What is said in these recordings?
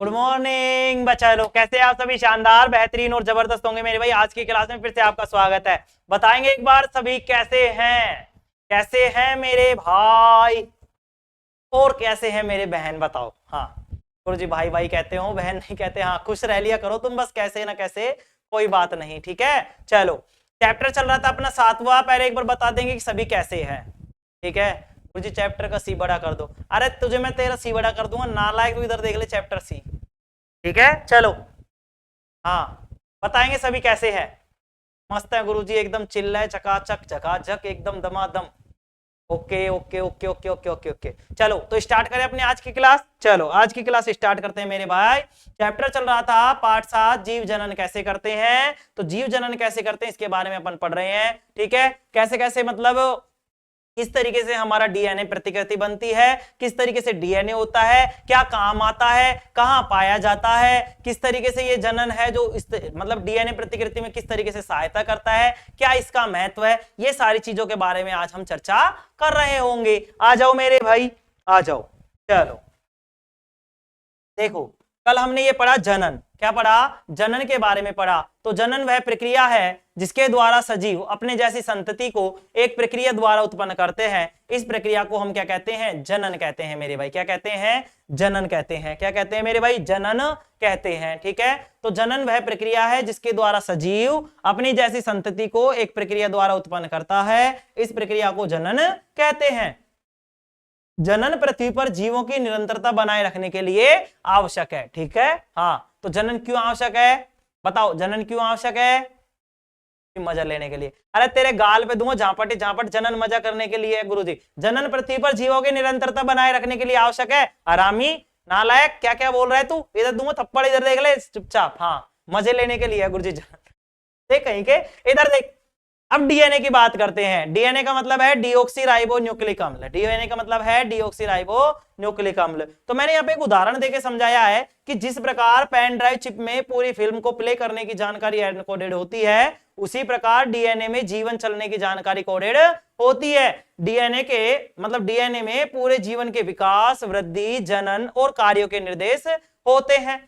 Good morning बच्चा लोग, कैसे हैं आप सभी? शानदार, बेहतरीन और जबरदस्त होंगे मेरे भाई। आज की क्लास में फिर से आपका स्वागत है। बताएंगे एक बार सभी कैसे हैं? कैसे हैं मेरे भाई और कैसे हैं मेरे बहन? बताओ। हाँ, गुरु जी भाई भाई कहते हो, बहन नहीं कहते। हाँ, खुश रह लिया करो तुम, बस कैसे ना कैसे कोई बात नहीं, ठीक है। चलो, चैप्टर चल रहा था अपना 7वां। पहले एक बार बता देंगे कि सभी कैसे हैं, ठीक है। गुरु जी चैप्टर का सी बड़ा कर दो। अरे तुझे मैं तेरा सी बड़ा कर दूंगा नालायक, तू इधर देख ले चैप्टर सी, ठीक है। चलो, हाँ, बताएंगे सभी कैसे है। मस्त है गुरुजी, एकदम चिल्ला है, चकाचक झकाझक, एकदम दमादम। Okay okay okay okay okay okay okay. चलो तो स्टार्ट करें अपनी आज की क्लास। चलो आज की क्लास स्टार्ट करते हैं मेरे भाई। चैप्टर चल रहा था पार्ट 7, जीव जनन कैसे करते हैं। तो जीव जनन कैसे करते हैं इसके बारे में अपन पढ़ रहे हैं, ठीक है। कैसे कैसे मतलब किस तरीके से हमारा डीएनए प्रतिकृति बनती है, किस तरीके से डीएनए होता है, क्या काम आता है, कहां पाया जाता है, किस तरीके से ये जनन है जो मतलब डीएनए प्रतिकृति में किस तरीके से सहायता करता है, क्या इसका महत्व है, ये सारी चीजों के बारे में आज हम चर्चा कर रहे होंगे। आ जाओ मेरे भाई, आ जाओ। चलो देखो, कल हमने ये पढ़ा जनन, क्या पढ़ा? जनन के बारे में पढ़ा। तो जनन वह प्रक्रिया है जिसके द्वारा सजीव अपने जैसी संतति को एक प्रक्रिया द्वारा उत्पन्न करते हैं। इस प्रक्रिया को हम क्या कहते हैं? जनन कहते हैं मेरे भाई। क्या कहते हैं? जनन कहते हैं। क्या कहते हैं मेरे भाई? जनन कहते हैं, ठीक है। तो जनन वह प्रक्रिया है जिसके द्वारा सजीव अपनी जैसी संतति को एक प्रक्रिया द्वारा उत्पन्न करता है। इस प्रक्रिया को जनन कहते हैं। जनन पृथ्वी पर जीवों की निरंतरता बनाए रखने के लिए आवश्यक है, ठीक है। हाँ, तो जनन क्यों आवश्यक है? बताओ, जनन क्यों आवश्यक है? मजा लेने के लिए। अरे तेरे गाल पे दूंगा झापट झापट। जनन मजा करने के लिए गुरुजी। जनन पृथ्वी पर जीवों की निरंतरता बनाए रखने के लिए आवश्यक है। आरामी नालायक, क्या क्या बोल रहा है तू? इधर दूंगा थप्पड़, इधर देख ले चुपचाप। हाँ, मजे लेने के लिए गुरुजी जनन। देख कहीं के, इधर देख। अब डीएनए की बात करते हैं। डीएनए का मतलब है डीऑक्सी राइबो न्यूक्लिक अम्ल। डीएनए का मतलब है डीऑक्सी राइबो न्यूक्लिक अम्ल। तो मैंने यहाँ पे एक उदाहरण देके समझाया है कि जिस प्रकार पेन ड्राइव चिप में पूरी फिल्म को प्ले करने की जानकारी एनकोडेड होती है, उसी प्रकार डीएनए में जीवन चलने की जानकारी कोडेड होती है। डीएनए के मतलब डीएनए में पूरे जीवन के विकास, वृद्धि, जनन और कार्यों के निर्देश होते हैं।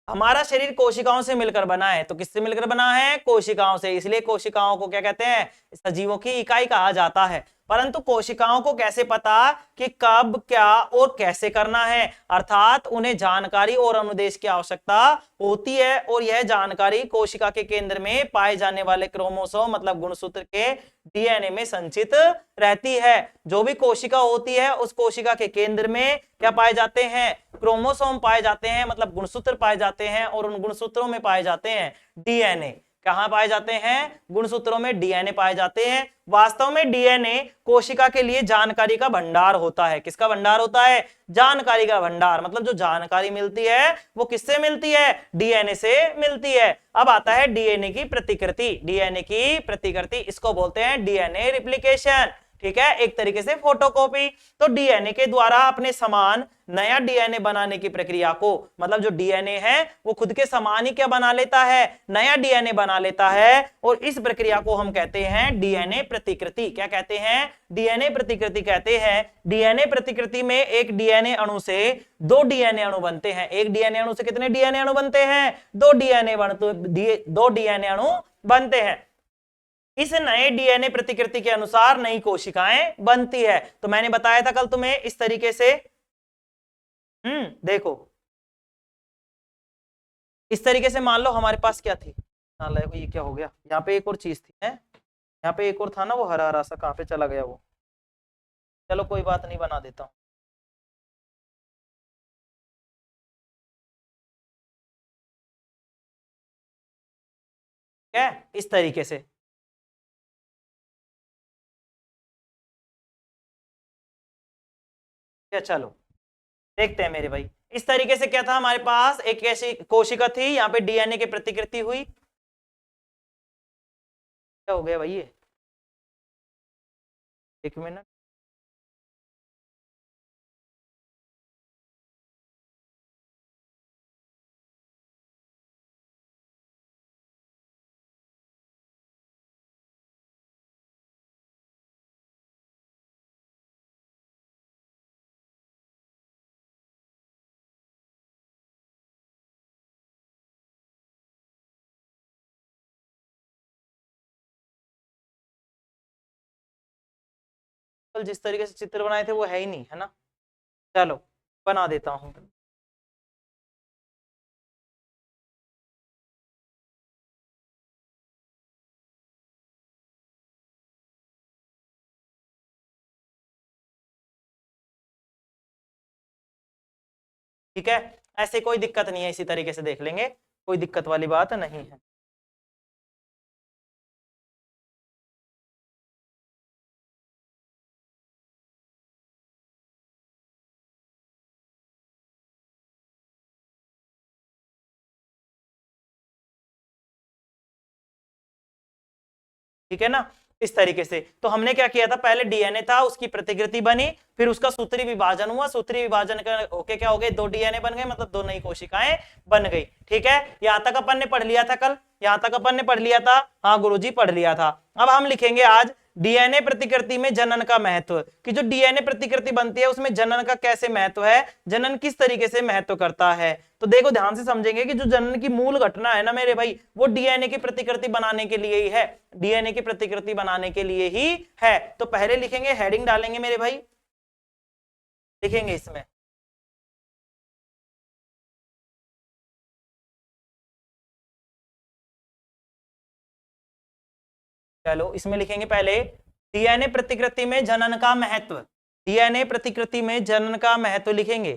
हमारा शरीर कोशिकाओं से मिलकर बना है। तो किससे मिलकर बना है? कोशिकाओं से। इसलिए कोशिकाओं को क्या कहते हैं? सजीवों की इकाई कहा जाता है। परंतु कोशिकाओं को कैसे पता कि कब, क्या और कैसे करना है? अर्थात उन्हें जानकारी और अनुदेश की आवश्यकता होती है, और यह जानकारी कोशिका के केंद्र में पाए जाने वाले क्रोमोसोम मतलब गुणसूत्र के डीएनए में संचित रहती है। जो भी कोशिका होती है, उस कोशिका के केंद्र में क्या पाए जाते हैं? क्रोमोसोम पाए जाते हैं, मतलब गुणसूत्र पाए जाते हैं, और उन गुणसूत्रों में पाए जाते हैं डीएनए। कहां पाए जाते हैं? गुणसूत्रों में डीएनए पाए जाते हैं। वास्तव में डीएनए कोशिका के लिए जानकारी का भंडार होता है। किसका भंडार होता है? जानकारी का भंडार। मतलब जो जानकारी मिलती है वो किससे मिलती है? डीएनए से मिलती है। अब आता है डीएनए की प्रतिकृति। डीएनए की प्रतिकृति, इसको बोलते हैं डीएनए रिप्लिकेशन, ठीक है, एक तरीके से फोटोकॉपी। तो डीएनए के द्वारा अपने समान नया डीएनए बनाने की प्रक्रिया को, मतलब जो डीएनए है वो खुद के समान ही क्या बना लेता है? नया डीएनए बना लेता है। और इस प्रक्रिया को हम कहते हैं डीएनए प्रतिकृति। क्या कहते हैं? डीएनए प्रतिकृति कहते हैं। डीएनए प्रतिकृति में एक डीएनए अणु से दो डीएनए अणु बनते हैं। एक डीएनए अणु से कितने डीएनए अणु बनते हैं? दो डीएनए अणु बनते हैं। इस नए डीएनए प्रतिकृति के अनुसार नई कोशिकाएं बनती है। तो मैंने बताया था कल तुम्हें इस तरीके से। देखो, इस तरीके से मान लो हमारे पास क्या थी। ये क्या हो गया? यहाँ पे एक और चीज थी है, यहाँ पे एक और था ना, वो हरा हरा सा कहाँ पे चला गया वो? चलो कोई बात नहीं, बना देता हूँ। क्या इस तरीके से? क्या, चलो देखते हैं मेरे भाई। इस तरीके से क्या था हमारे पास? एक ऐसी कोशिका थी, यहाँ पे डीएनए की प्रतिकृति हुई। क्या हो गया भाई ये? एक मिनट। कल जिस तरीके से चित्र बनाए थे वो है ही नहीं, है ना। चलो बना देता हूं। ठीक है, ऐसे कोई दिक्कत नहीं है, इसी तरीके से देख लेंगे, कोई दिक्कत वाली बात नहीं है। ठीक है ना, इस तरीके से। तो हमने क्या किया था, पहले डीएनए था, उसकी प्रतिकृति बनी, फिर उसका सूत्री विभाजन हुआ, सूत्री विभाजन का होके क्या हो गए, 2 डीएनए बन गए, मतलब 2 नई कोशिकाएं बन गई। ठीक है, यहां तक अपन ने पढ़ लिया था कल, यहां तक अपन ने पढ़ लिया था, हाँ गुरुजी पढ़ लिया था। अब हम लिखेंगे आज डीएनए प्रतिकृति में जनन का महत्व, कि जो डीएनए प्रतिकृति बनती है उसमें जनन का कैसे महत्व है, जनन किस तरीके से महत्व करता है। तो देखो ध्यान से समझेंगे कि जो जनन की मूल घटना है ना मेरे भाई, वो डीएनए की प्रतिकृति बनाने के लिए ही है, डीएनए की प्रतिकृति बनाने के लिए ही है। तो पहले लिखेंगे, हेडिंग डालेंगे मेरे भाई, लिखेंगे इसमें चलो इसमें लिखेंगे पहले डीएनए प्रतिकृति में जनन का महत्व, डीएनए प्रतिकृति में जनन का महत्व लिखेंगे,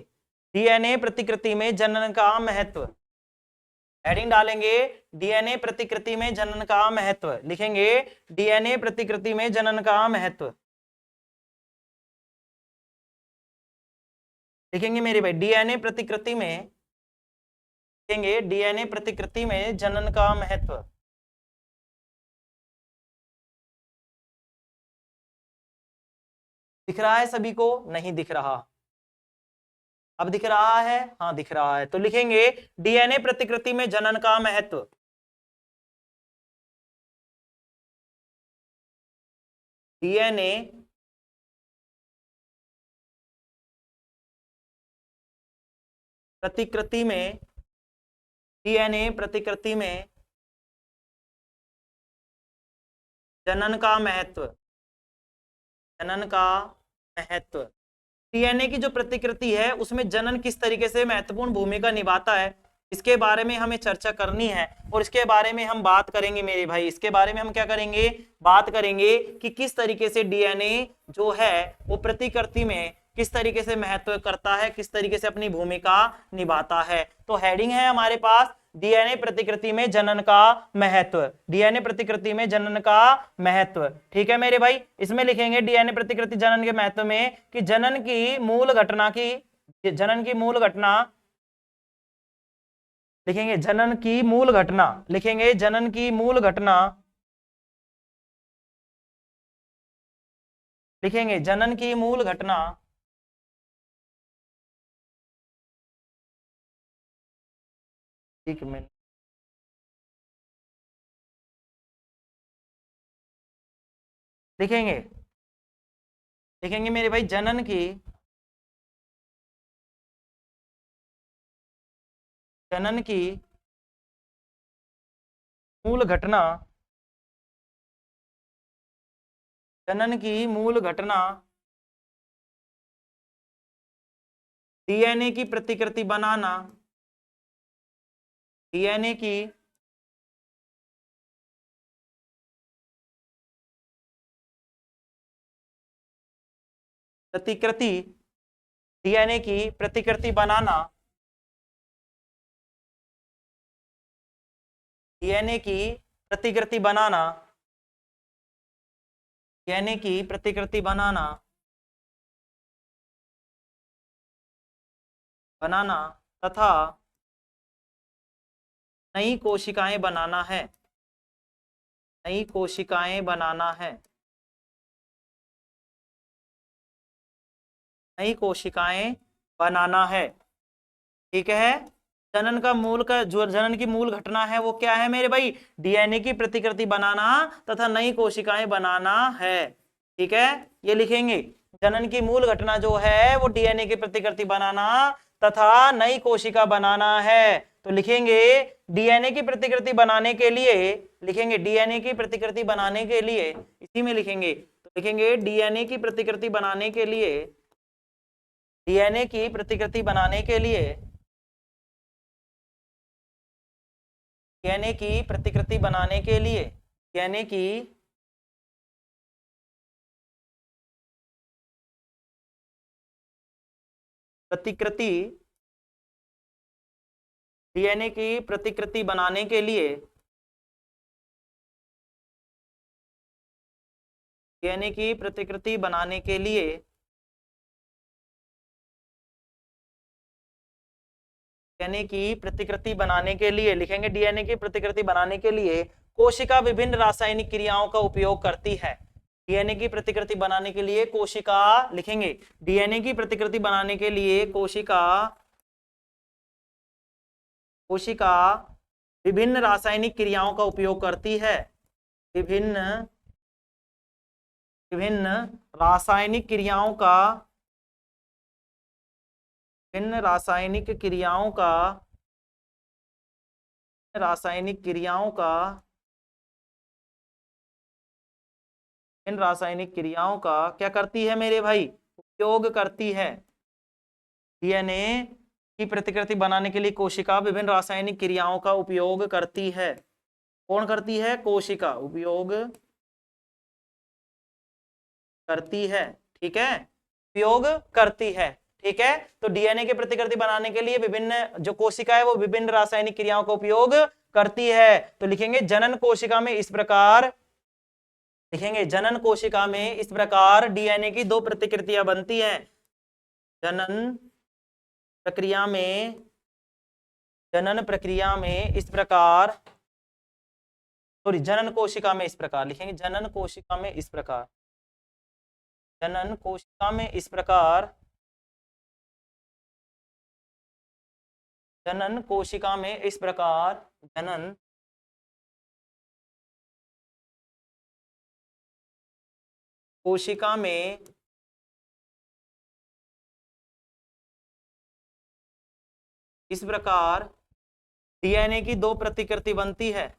डीएनए प्रतिकृति में जनन का महत्व, हेडिंग डालेंगे डीएनए प्रतिकृति में जनन का महत्व, लिखेंगे डीएनए प्रतिकृति में जनन का महत्व, लिखेंगे मेरे भाई डीएनए प्रतिकृति में, लिखेंगे डीएनए प्रतिकृति में जनन का महत्व। दिख रहा है सभी को, नहीं दिख रहा, अब दिख रहा है, हाँ दिख रहा है। तो लिखेंगे डीएनए प्रतिकृति में जनन का महत्व, डीएनए प्रतिकृति में, डीएनए प्रतिकृति में जनन का महत्व, जनन का महत्व। डीएनए की जो प्रतिकृति है उसमें जनन किस तरीके से महत्वपूर्ण भूमिका निभाता है, इसके बारे में हमें चर्चा करनी है, और इसके बारे में हम बात करेंगे मेरे भाई, इसके बारे में हम क्या करेंगे, बात करेंगे कि किस तरीके से डीएनए जो है वो प्रतिकृति में किस तरीके से महत्व करता है, किस तरीके से अपनी भूमिका निभाता है। तो हेडिंग है हमारे पास डीएनए प्रतिकृति में जनन का महत्व, डीएनए प्रतिकृति में जनन का महत्व। ठीक है मेरे भाई, इसमें लिखेंगे डीएनए प्रतिकृति जनन के महत्व में कि जनन की मूल घटना की, जनन की मूल घटना, लिखेंगे जनन की मूल घटना, लिखेंगे जनन की मूल घटना, लिखेंगे जनन की मूल घटना, एक मिनट, लिखेंगे, लिखेंगे मेरे भाई जनन की, जनन की मूल घटना, जनन की मूल घटना डीएनए की प्रतिकृति बनाना, डीएनए की प्रतिकृति, डीएनए की प्रतिकृति बनाना, डीएनए की प्रतिकृति बनाना, डीएनए की प्रतिकृति बनाना, बनाना तथा नई कोशिकाएं बनाना है, नई कोशिकाएं बनाना है, नई कोशिकाएं बनाना है। ठीक है, जनन का मूल का जो जनन की मूल घटना है वो क्या है मेरे भाई, डीएनए की प्रतिकृति बनाना तथा नई कोशिकाएं बनाना है। ठीक है, ये लिखेंगे जनन की मूल घटना जो है वो डीएनए की प्रतिकृति बनाना तथा नई कोशिका बनाना है। तो लिखेंगे डीएनए की प्रतिकृति बनाने के लिए, लिखेंगे डीएनए की प्रतिकृति बनाने के लिए, इसी में लिखेंगे, तो लिखेंगे डीएनए की प्रतिकृति बनाने के लिए, डीएनए की प्रतिकृति बनाने के लिए, डीएनए की प्रतिकृति बनाने के लिए, डीएनए की प्रतिकृति, डीएनए की प्रतिकृति बनाने के लिए, डीएनए की प्रतिकृति बनाने के लिए डीएनए की प्रतिकृति बनाने के लिए लिखेंगे डीएनए की प्रतिकृति बनाने के लिए कोशिका विभिन्न रासायनिक क्रियाओं का उपयोग करती है। डीएनए की प्रतिकृति बनाने के लिए कोशिका, लिखेंगे डीएनए की प्रतिकृति बनाने के लिए कोशिका, कोशिका विभिन्न रासायनिक क्रियाओं का उपयोग करती है। विभिन्न विभिन्न रासायनिक क्रियाओं का, विभिन्न रासायनिक क्रियाओं का, रासायनिक क्रियाओं का, इन रासायनिक क्रियाओं का क्या करती है मेरे भाई, उपयोग करती है। डीएनए की प्रतिकृति बनाने के लिए कोशिका विभिन्न रासायनिक क्रियाओं का उपयोग करती है। कौन करती है, कोशिका उपयोग करती है, ठीक है, उपयोग करती है, ठीक है। तो डीएनए की प्रतिकृति बनाने के लिए विभिन्न जो कोशिका है वो विभिन्न रासायनिक क्रियाओं का उपयोग करती है। तो लिखेंगे जनन कोशिका में इस प्रकार, लिखेंगे जनन कोशिका में इस प्रकार डीएनए की दो प्रतिकृतियां बनती हैं। जनन प्रक्रिया में, जनन प्रक्रिया में इस प्रकार, सॉरी जनन कोशिका में इस प्रकार, लिखेंगे जनन कोशिका में इस प्रकार, जनन कोशिका में इस प्रकार, जनन कोशिका में इस प्रकार, जनन कोशिका में इस प्रकार डीएनए की दो प्रतिकृति बनती है। इस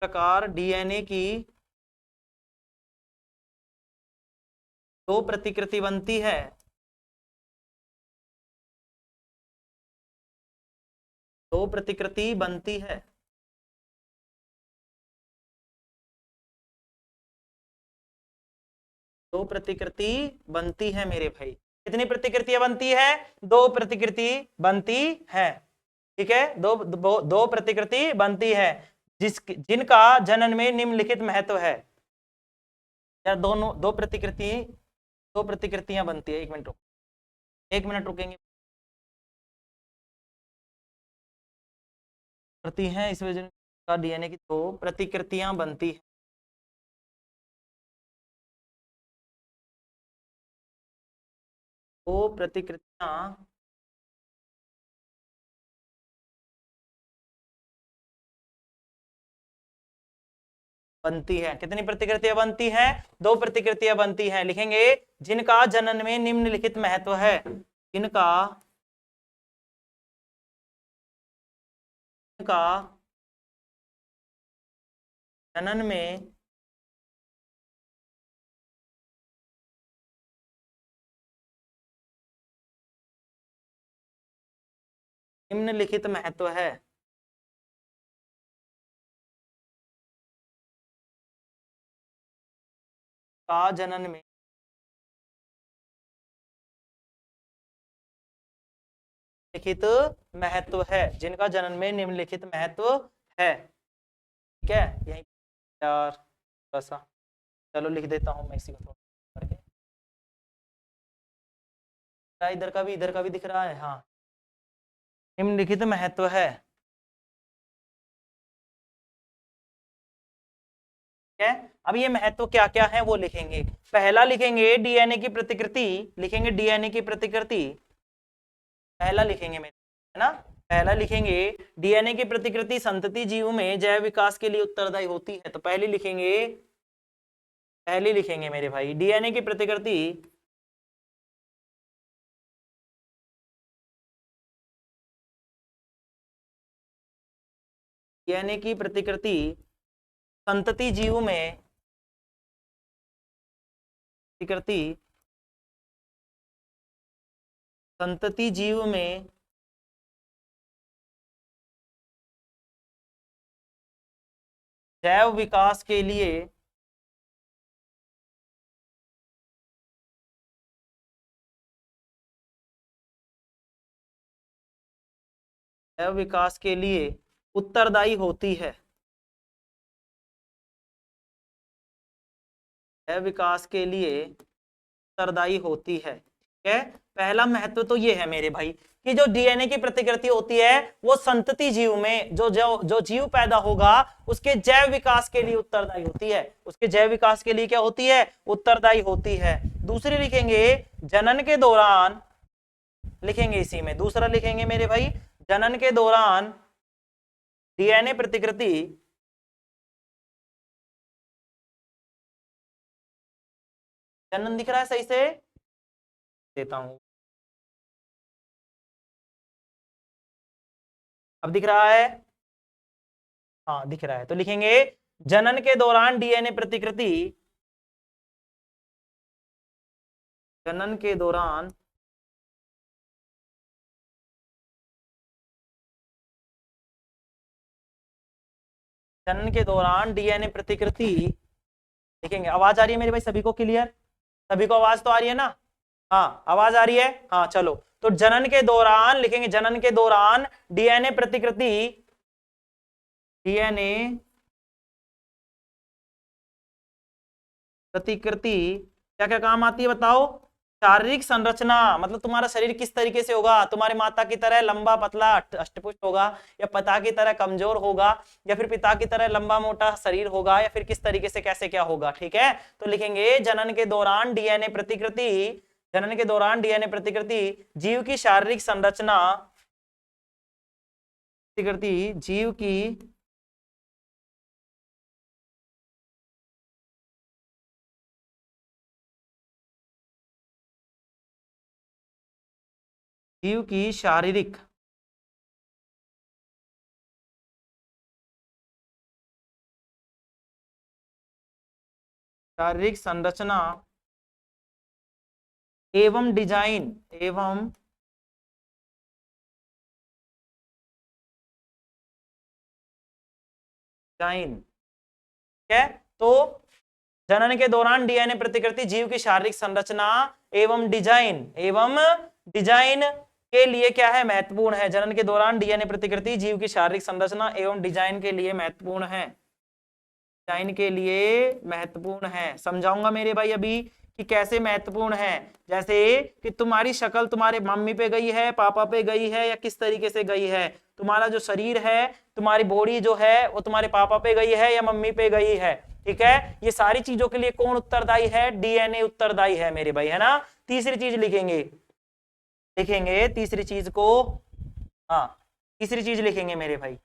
प्रकार डीएनए की दो प्रतिकृति बनती है। दो प्रतिकृति बनती है। दो प्रतिकृति बनती है मेरे भाई। कितनी प्रतिकृतियां बनती है, दो प्रतिकृति बनती है, ठीक है, दो प्रतिकृति बनती है जिनका जनन में निम्नलिखित महत्व है। यार दोनों दो प्रतिकृतियां बनती है। 1 मिनट रुक, 1 मिनट रुकेंगे, प्रति हैं इस वजह का डीएनए की दो प्रतिकृतियां बनती है। दो प्रतिकृतियां बनती है। कितनी प्रतिकृतियां बनती हैं, दो प्रतिकृतियां बनती हैं। लिखेंगे जिनका जनन में निम्नलिखित महत्व है। जिनका जनन में निम्नलिखित महत्व है। का जनन में लिखित महत्व है। जिनका जनन में निम्नलिखित महत्व है, ठीक है। यही यार थोड़ा सा, चलो लिख देता हूं मैं इसी को थोड़ा करके। इधर का भी दिख रहा है, हाँ, निम्नलिखित महत्व है, ठीक है। अब ये महत्व क्या क्या है वो लिखेंगे। पहला लिखेंगे डीएनए की प्रतिकृति, लिखेंगे डीएनए की प्रतिकृति, पहला लिखेंगे मेरे, है ना, पहला लिखेंगे डीएनए की प्रतिकृति संतति जीव में जैव विकास के लिए उत्तरदायी होती है। तो पहली लिखेंगे, पहली लिखेंगे मेरे भाई डीएनए की प्रतिकृति डीएनए की प्रतिकृति संतति जीव में प्रतिकृति संतति जीव में जैव विकास के लिए उत्तरदायी होती है। जैव विकास के लिए उत्तरदायी होती है। ठीक है, पहला महत्व तो ये है मेरे भाई कि जो डीएनए की प्रतिकृति होती है वो संतति जीव में जो जीव पैदा होगा उसके जैव विकास के लिए उत्तरदायी होती है। उसके जैव विकास के लिए क्या होती है? उत्तरदायी होती है। दूसरी लिखेंगे जनन के दौरान, लिखेंगे इसी में दूसरा लिखेंगे मेरे भाई, जनन के दौरान डीएनए प्रतिकृति जनन दिख रहा है सही से? देता हूं, अब दिख रहा है? हाँ दिख रहा है। तो लिखेंगे जनन के दौरान डीएनए प्रतिकृति, जनन के दौरान डीएनए प्रतिकृति लिखेंगे। आवाज आ रही है मेरे भाई सभी को? क्लियर? सभी को आवाज तो आ रही है ना? हाँ आवाज आ रही है। हाँ चलो, तो जनन के दौरान लिखेंगे, जनन के दौरान डीएनए प्रतिकृति, डीएनए प्रतिकृति क्या क्या काम आती है बताओ? शारीरिक संरचना, मतलब तुम्हारा शरीर किस तरीके से होगा, तुम्हारे माता की तरह लंबा पतला अष्टपुष्ट होगा, या पिता की तरह कमजोर होगा, या फिर पिता की तरह लंबा मोटा शरीर होगा, या फिर किस तरीके से कैसे क्या होगा। ठीक है, तो लिखेंगे जनन के दौरान डीएनए प्रतिकृति, जनन के दौरान डीएनए प्रतिकृति जीव की शारीरिक संरचना, प्रतिकृति जीव की शारीरिक संरचना एवं डिजाइन, ठीक है। तो जनन के दौरान डीएनए प्रतिकृति जीव की शारीरिक संरचना एवं डिजाइन के लिए क्या है? महत्वपूर्ण है। जनन के दौरान डीएनए प्रतिकृति जीव की शारीरिक संरचना एवं डिजाइन के लिए महत्वपूर्ण है, डिजाइन के लिए महत्वपूर्ण है। समझाऊंगा मेरे भाई अभी कि कैसे महत्वपूर्ण है। जैसे कि तुम्हारी शक्ल तुम्हारे मम्मी पे गई है, पापा पे गई है, या किस तरीके से गई है। तुम्हारा जो शरीर है, तुम्हारी बॉडी जो है, वो तुम्हारे पापा पे गई है या मम्मी पे गई है। ठीक है, ये सारी चीजों के लिए कौन उत्तरदायी है? डीएनए उत्तरदायी है मेरे भाई, है ना। तीसरी चीज लिखेंगे, तीसरी चीज को, हाँ तीसरी चीज लिखेंगे मेरे भाई,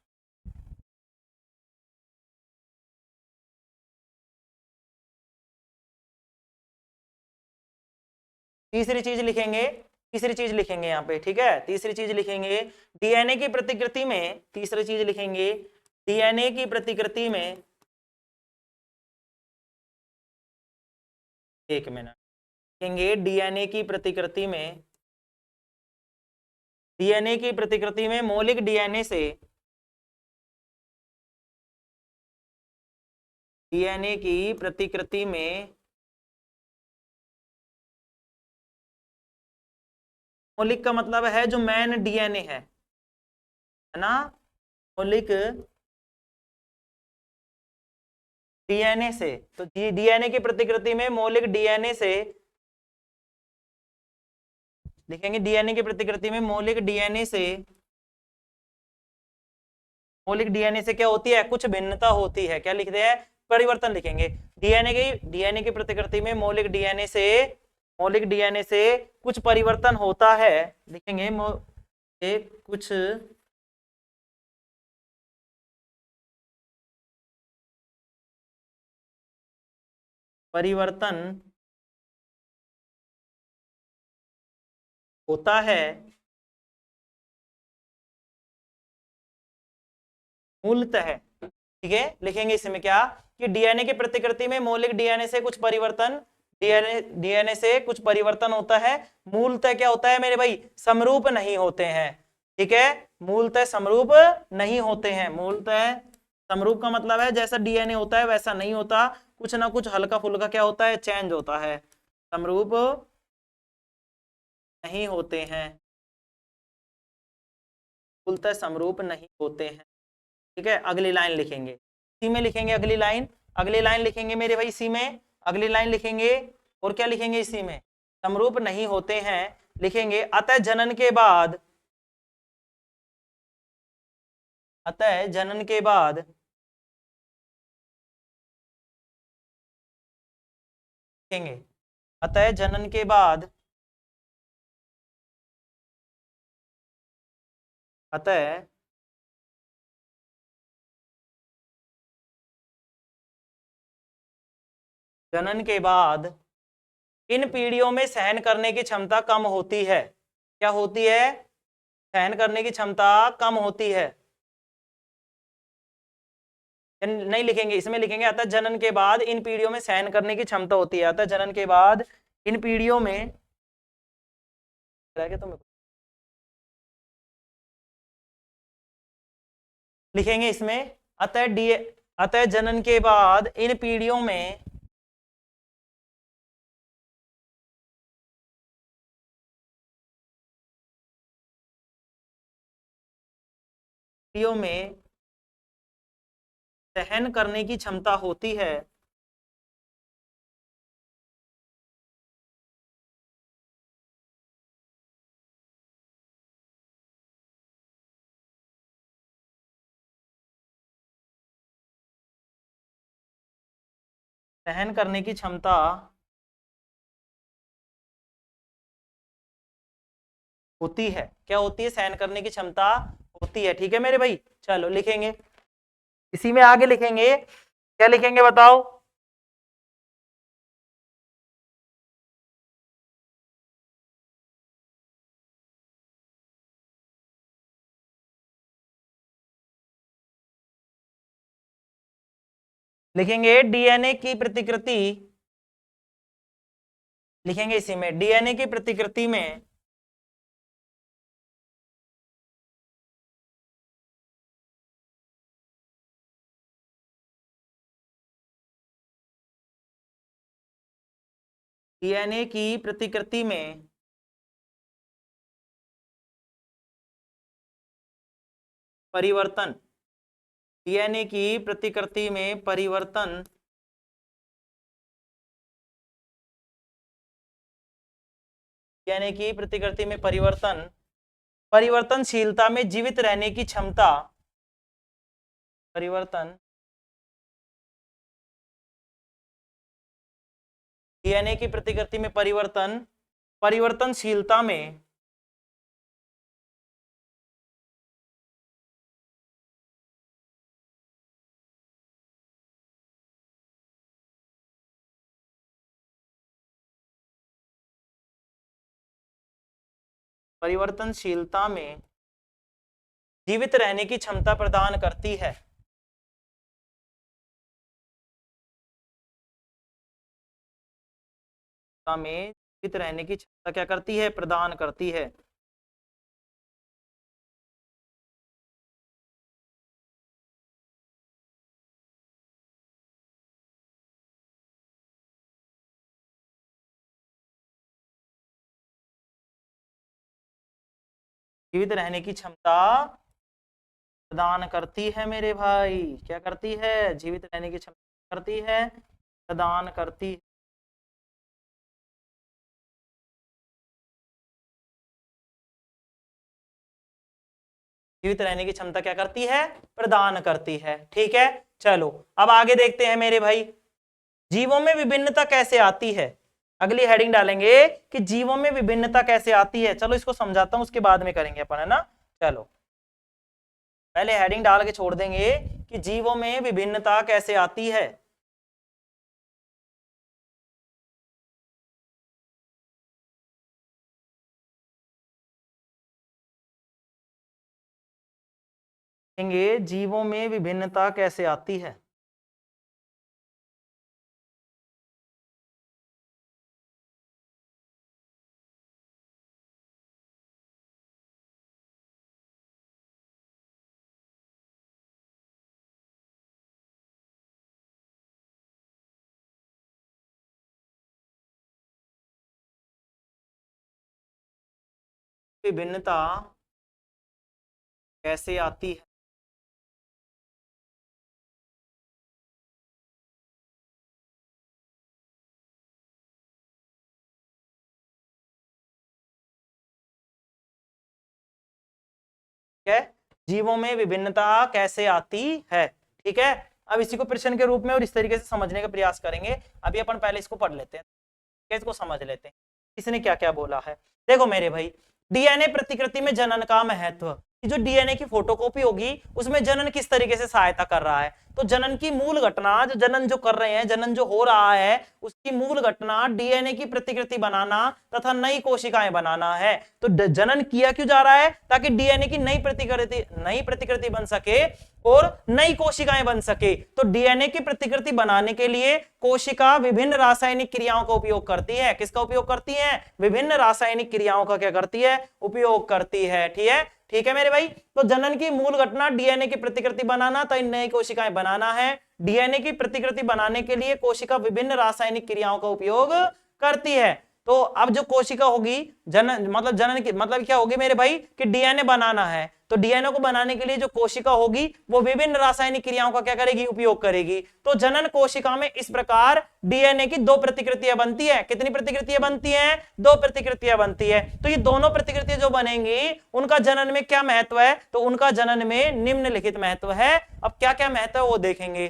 तीसरी चीज लिखेंगे यहाँ पे। ठीक है, तीसरी चीज लिखेंगे डीएनए की प्रतिकृति में, तीसरी चीज लिखेंगे डीएनए की प्रतिकृति में, एक मिनट, लिखेंगे डीएनए की प्रतिकृति में, डीएनए की प्रतिकृति में मौलिक डीएनए से, डीएनए की प्रतिकृति में मौलिक का मतलब है जो मेन डीएनए है ना, मौलिक डीएनए से। तो डीएनए की प्रतिकृति में मौलिक डीएनए से लिखेंगे, डीएनए की प्रतिकृति में मौलिक डीएनए से, मौलिक डीएनए से क्या होती है? कुछ भिन्नता होती है। क्या लिखते हैं? परिवर्तन लिखेंगे। डीएनए की प्रतिकृति में मौलिक डीएनए से कुछ परिवर्तन होता है, लिखेंगे कुछ परिवर्तन होता है मूलतः। ठीक है, लिखेंगे इसमें क्या कि डीएनए की प्रतिकृति में मौलिक डीएनए से कुछ परिवर्तन डीएनए से कुछ परिवर्तन होता है, मूलतः क्या होता है मेरे भाई, समरूप नहीं होते हैं। ठीक है, मूलतः समरूप नहीं होते हैं। मूलतः समरूप का मतलब है जैसा डीएनए होता है वैसा नहीं होता, कुछ ना कुछ हल्का फुल्का क्या होता है, चेंज होता है, समरूप नहीं होते हैं, मूलतः समरूप नहीं होते हैं। ठीक है, अगली लाइन लिखेंगे, सी में लिखेंगे अगली लाइन, अगली लाइन लिखेंगे मेरे भाई सी में, अगली लाइन लिखेंगे और क्या लिखेंगे इसी में, समरूप नहीं होते हैं, लिखेंगे अतः जनन के बाद, अतः जनन के बाद लिखेंगे, अतः जनन के बाद, अतः जनन के बाद इन पीढ़ियों में सहन करने की क्षमता कम होती है। क्या होती है, सहन करने की क्षमता कम होती है। नहीं लिखेंगे, इसमें लिखेंगे अतः जनन के बाद इन पीढ़ियों में सहन करने की क्षमता होती है, अतः जनन के बाद इन पीढ़ियों में तो लिखेंगे इसमें अतः अतः जनन के बाद इन पीढ़ियों में सहन करने की क्षमता होती है, सहन करने की क्षमता होती है। क्या होती है, सहन करने की क्षमता होती है। ठीक है मेरे भाई, चलो लिखेंगे, इसी में आगे लिखेंगे, क्या लिखेंगे बताओ, लिखेंगे डीएनए की प्रतिकृति, लिखेंगे इसी में डीएनए की प्रतिकृति में डीएनए की प्रतिकृति में परिवर्तन, डीएनए की प्रतिकृति में परिवर्तन डीएनए की प्रतिकृति में परिवर्तन, परिवर्तनशीलता में जीवित रहने की क्षमता, परिवर्तन डीएनए की प्रतिकृति में परिवर्तन, परिवर्तनशीलता में परिवर्तनशीलता में जीवित रहने की क्षमता प्रदान करती है। में जीवित रहने की क्षमता क्या करती है, प्रदान करती है। जीवित रहने की क्षमता प्रदान करती है मेरे भाई, क्या करती है, जीवित रहने की क्षमता करती है, प्रदान करती है। जीवित रहने की क्षमता क्या करती है, प्रदान करती है। ठीक है, चलो अब आगे देखते हैं मेरे भाई, जीवों में विभिन्नता कैसे आती है। अगली हेडिंग डालेंगे कि जीवों में विभिन्नता कैसे आती है। चलो इसको समझाता हूं, उसके बाद में करेंगे अपन, है ना। चलो पहले हेडिंग डाल के छोड़ देंगे कि जीवों में विभिन्नता कैसे आती है। जीवों में विभिन्नता कैसे आती है। विभिन्नता कैसे आती है? है जीवों में विभिन्नता कैसे आती है। ठीक है, अब इसी को प्रश्न के रूप में और इस तरीके से समझने का प्रयास करेंगे। अभी अपन पहले इसको पढ़ लेते हैं, इसको समझ लेते हैं इसने क्या क्या बोला है। देखो मेरे भाई, डीएनए प्रतिकृति में जनन का महत्व, जो डीएनए की फोटोकॉपी होगी उसमें जनन किस तरीके से सहायता कर रहा है। तो जनन की मूल घटना, जो जनन जो कर रहे हैं, जनन जो हो रहा है, उसकी मूल घटना डीएनए की प्रतिकृति बनाना तथा नई कोशिकाएं बनाना है। तो जनन किया क्यों जा रहा है? ताकि डीएनए की नई प्रतिकृति बन सके और नई कोशिकाएं बन सके। तो डीएनए की प्रतिकृति बनाने के लिए कोशिका विभिन्न रासायनिक क्रियाओं का उपयोग करती है। किसका उपयोग करती है? विभिन्न रासायनिक क्रियाओं का क्या करती है? उपयोग करती है। ठीक है मेरे भाई। तो जनन की मूल घटना डीएनए की प्रतिकृति बनाना, तो नई कोशिकाएं बनाना है। डीएनए की प्रतिकृति बनाने के लिए कोशिका विभिन्न रासायनिक क्रियाओं का उपयोग करती है। तो अब जो कोशिका होगी, जनन की मतलब क्या होगी मेरे भाई? कि डीएनए बनाना है। तो डीएनए को बनाने के लिए जो कोशिका होगी वो विभिन्न रासायनिक क्रियाओं का क्या करेगी? उपयोग करेगी। तो जनन कोशिका में इस प्रकार डीएनए की दो प्रतिकृतियां बनती है। कितनी प्रतिकृतियां बनती हैं? दो प्रतिकृतियां बनती है। तो ये दोनों प्रतिकृतियां जो बनेंगी उनका जनन में क्या महत्व है? तो उनका जनन में निम्नलिखित महत्व है। अब क्या क्या महत्व है वो देखेंगे।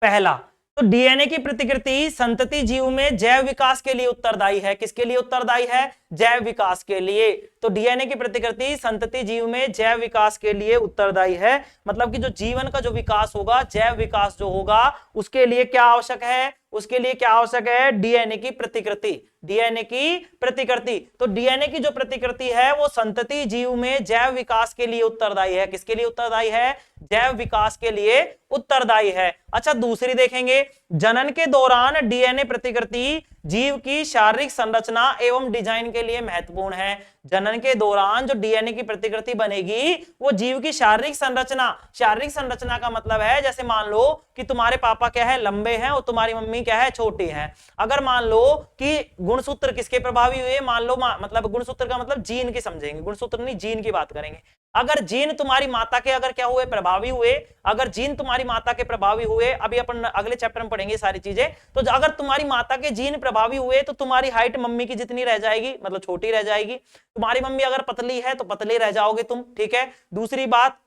पहला, तो डीएनए की प्रतिकृति संतति जीव में जैव विकास के लिए उत्तरदायी है। किसके लिए उत्तरदायी है? जैव विकास के लिए। तो डीएनए की प्रतिकृति संतति जीव में जैव विकास के लिए उत्तरदायी है। मतलब कि जो जीवन का जो विकास होगा, जैव विकास जो होगा, उसके लिए क्या आवश्यक है? उसके लिए क्या आवश्यक है? डीएनए की प्रतिकृति। डीएनए की प्रतिकृति। तो डीएनए की जो प्रतिकृति है वो संतति जीव में जैव विकास के लिए उत्तरदायी है। किसके लिए उत्तरदायी है? जैव विकास के लिए उत्तरदायी है। अच्छा, दूसरी देखेंगे, जनन के दौरान डीएनए प्रतिकृति जीव की शारीरिक संरचना एवं डिजाइन के लिए महत्वपूर्ण है। जनन के दौरान जो डीएनए की प्रतिकृति बनेगी वो जीव की शारीरिक संरचना का मतलब है, जैसे मान लो कि तुम्हारे पापा क्या है? लंबे हैं और तुम्हारी मम्मी क्या है? छोटी है। अगर मान लो कि गुणसूत्र किसके प्रभावी हुए? मान लो मतलब गुणसूत्र का मतलब जीन की समझेंगे, गुणसूत्र नहीं, जीन की बात करेंगे। अगर जीन तुम्हारी माता के अगर क्या हुए? प्रभावी हुए। अगर जीन तुम्हारी माता के प्रभावी हुए, अभी अपन अगले चैप्टर में पढ़ेंगे सारी चीजें। तो अगर तुम्हारी माता के जीन प्रभावी हुए तो तुम्हारी हाइट मम्मी की जितनी रह जाएगी, मतलब छोटी रह जाएगी। तुम्हारी मम्मी अगर पतली है तो पतले रह जाओगे तुम। ठीक है। दूसरी बात,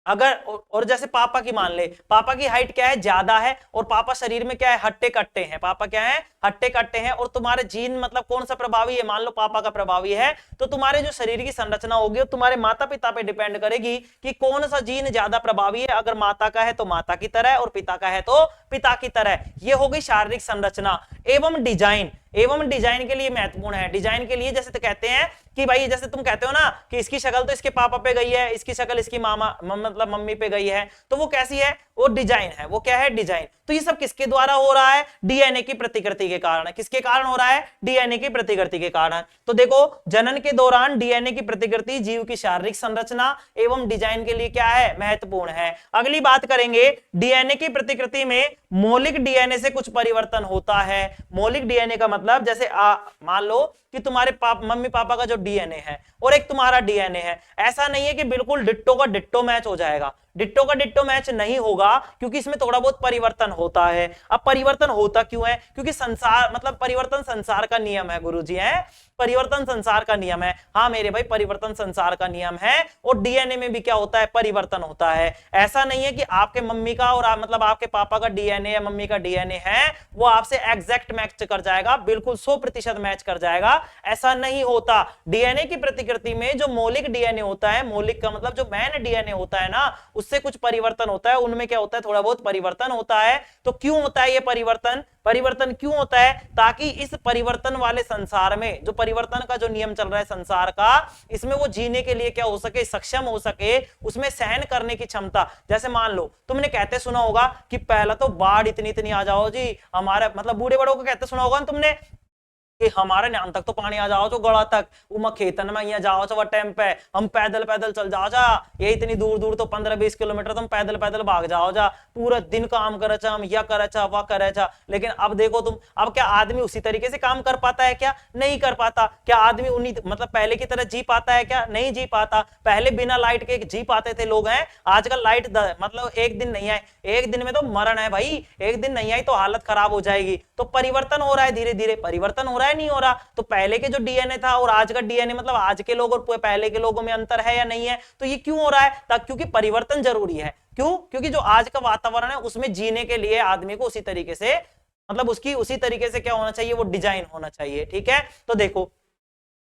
अगर और जैसे पापा की मान ले, पापा की हाइट क्या है? ज्यादा है और पापा शरीर में क्या है? हट्टे कट्टे हैं। पापा क्या है? हट्टे कट्टे हैं। और तुम्हारे जीन मतलब कौन सा प्रभावी है? मान लो पापा का प्रभावी है, तो तुम्हारे जो शरीर की संरचना होगी वो तुम्हारे माता पिता पे डिपेंड करेगी कि कौन सा जीन ज्यादा प्रभावी है। अगर माता का है तो माता की तरह और पिता का है तो पिता की तरह। ये हो गई शारीरिक संरचना। एवं डिजाइन के लिए महत्वपूर्ण है। डिजाइन के लिए जैसे तो कहते हैं कि भाई, जैसे तुम कहते हो ना कि इसकी शक्ल तो इसके पापा पे गई है, इसकी शक्ल इसकी मामा मतलब मम्मी पे गई है, तो वो कैसी है? वो डिजाइन है। वो क्या है? डिजाइन। तो ये सब किसके द्वारा हो रहा है? डीएनए की प्रतिकृति के कारण। किसके कारण हो रहा है? डीएनए की प्रतिकृति के कारण। तो देखो, जनन के दौरान डीएनए की प्रतिकृति जीव की शारीरिक संरचना एवं डिजाइन के लिए क्या है? महत्वपूर्ण है। अगली बात करेंगे, डीएनए की प्रतिकृति में मौलिक डीएनए से कुछ परिवर्तन होता है। मौलिक डीएनए का मतलब, जैसे मान लो कि तुम्हारे मम्मी पापा का जो डीएनए है और एक तुम्हारा डीएनए है, ऐसा नहीं है कि बिल्कुल डिट्टो का डिट्टो मैच हो जाएगा। डिट्टो का डिट्टो मैच नहीं होगा, क्योंकि इसमें थोड़ा बहुत परिवर्तन होता है। अब परिवर्तन होता क्यों है? क्योंकि संसार मतलब परिवर्तन संसार का नियम है गुरुजी, है परिवर्तन संसार का नियम है। हाँ मेरे भाई, परिवर्तन संसार का नियम है। और डीएनए में भी क्या होता है? परिवर्तन होता है। ऐसा नहीं है कि आपके मम्मी का और मतलब आपके पापा का डीएनए या मम्मी का डीएनए है वो आपसे एग्जैक्ट मैच कर जाएगा, बिल्कुल 100% मैच कर जाएगा, ऐसा नहीं होता। डीएनए की प्रतिकृति में जो मौलिक डीएनए होता है, मौलिक का मतलब जो मेन डीएनए होता है ना, उससे कुछ परिवर्तन होता है। उनमें क्या होता है? थोड़ा बहुत परिवर्तन होता है। तो क्यों होता है ये परिवर्तन क्यों होता है? ताकि इस परिवर्तन वाले संसार में, जो परिवर्तन का जो नियम चल रहा है संसार का, इसमें वो जीने के लिए क्या हो सके? सक्षम हो सके, उसमें सहन करने की क्षमता। जैसे मान लो तुमने कहते सुना होगा कि पहला तो बाढ़ इतनी आ जाओ जी हमारा, मतलब बूढ़े बड़ों को कहते सुना होगा ना तुमने कि हमारे न्यान तक तो पानी आ जाओ जो गड़ा तक, उमा खेतन में यहाँ जाओ वह टाइम पे हम पैदल पैदल चल जाओ जा, ये इतनी दूर दूर तो 15-20 किलोमीटर तुम पैदल पैदल भाग जाओ जा, पूरा दिन काम करे हम यह करे वह करे। लेकिन अब देखो तुम, अब क्या आदमी उसी तरीके से काम कर पाता है? क्या नहीं कर पाता। क्या आदमी उन्हीं मतलब पहले की तरह जी पाता है? क्या नहीं जी पाता। पहले बिना लाइट के जी पाते थे लोग, हैं आजकल लाइट मतलब एक दिन नहीं आए, एक दिन में तो मरण है भाई, एक दिन नहीं आई तो हालत खराब हो जाएगी। तो परिवर्तन हो रहा है, धीरे धीरे परिवर्तन हो रहा है, नहीं हो रहा। तो पहले के जो डीएनए था और आज का डीएनए, मतलब आज के लोग और पहले के लोगों में अंतर है या नहीं है? तो ये क्यों हो रहा है? क्योंकि परिवर्तन जरूरी है। क्यों? क्योंकि जो आज का वातावरण है उसमें जीने के लिए आदमी को उसी तरीके से, मतलब उसकी उसी तरीके से क्या होना चाहिए, वो डिजाइन होना चाहिए। ठीक है, तो देखो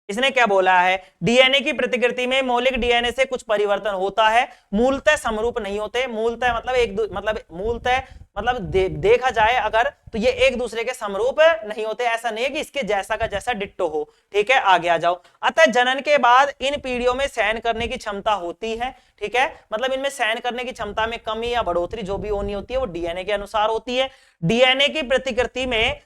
इसने क्या बोला है, डीएनए की प्रतिकृति में मौलिक डीएनए से कुछ परिवर्तन होता है, मूलतः समरूप नहीं होते। मूलतः मतलब मूलतः मतलब देखा जाए अगर तो ये एक दूसरे के समरूप नहीं होते। ऐसा नहीं है कि इसके जैसा का जैसा डिट्टो हो। ठीक है, आगे आ जाओ। अतः जनन के बाद इन पीढ़ियों में सहन करने की क्षमता होती है। ठीक है, मतलब इनमें सहन करने की क्षमता में कमी या बढ़ोतरी जो भी होनी होती है वो डीएनए के अनुसार होती है। डीएनए की प्रतिकृति में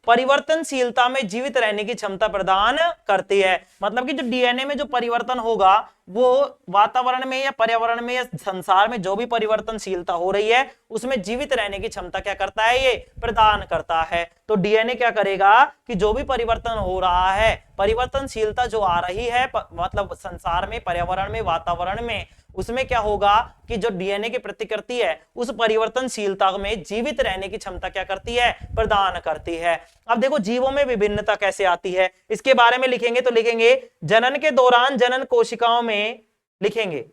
परिवर्तनशीलता में जीवित रहने की क्षमता प्रदान करती है। मतलब कि जो डीएनए में जो परिवर्तन होगा वो वातावरण में या पर्यावरण में या संसार में जो भी परिवर्तनशीलता हो रही है उसमें जीवित रहने की क्षमता क्या करता है, ये प्रदान करता है। तो डीएनए क्या करेगा कि जो भी परिवर्तन हो रहा है, परिवर्तनशीलता जो आ रही है मतलब संसार में, पर्यावरण में, वातावरण में, उसमें क्या होगा कि जो डीएनए की प्रतिकृति है उस परिवर्तनशीलता में जीवित रहने की क्षमता क्या करती है, प्रदान करती है। अब देखो जीवों में विभिन्नता कैसे आती है, इसके बारे में लिखेंगे तो लिखेंगे जनन के दौरान जनन कोशिकाओं में, लिखेंगे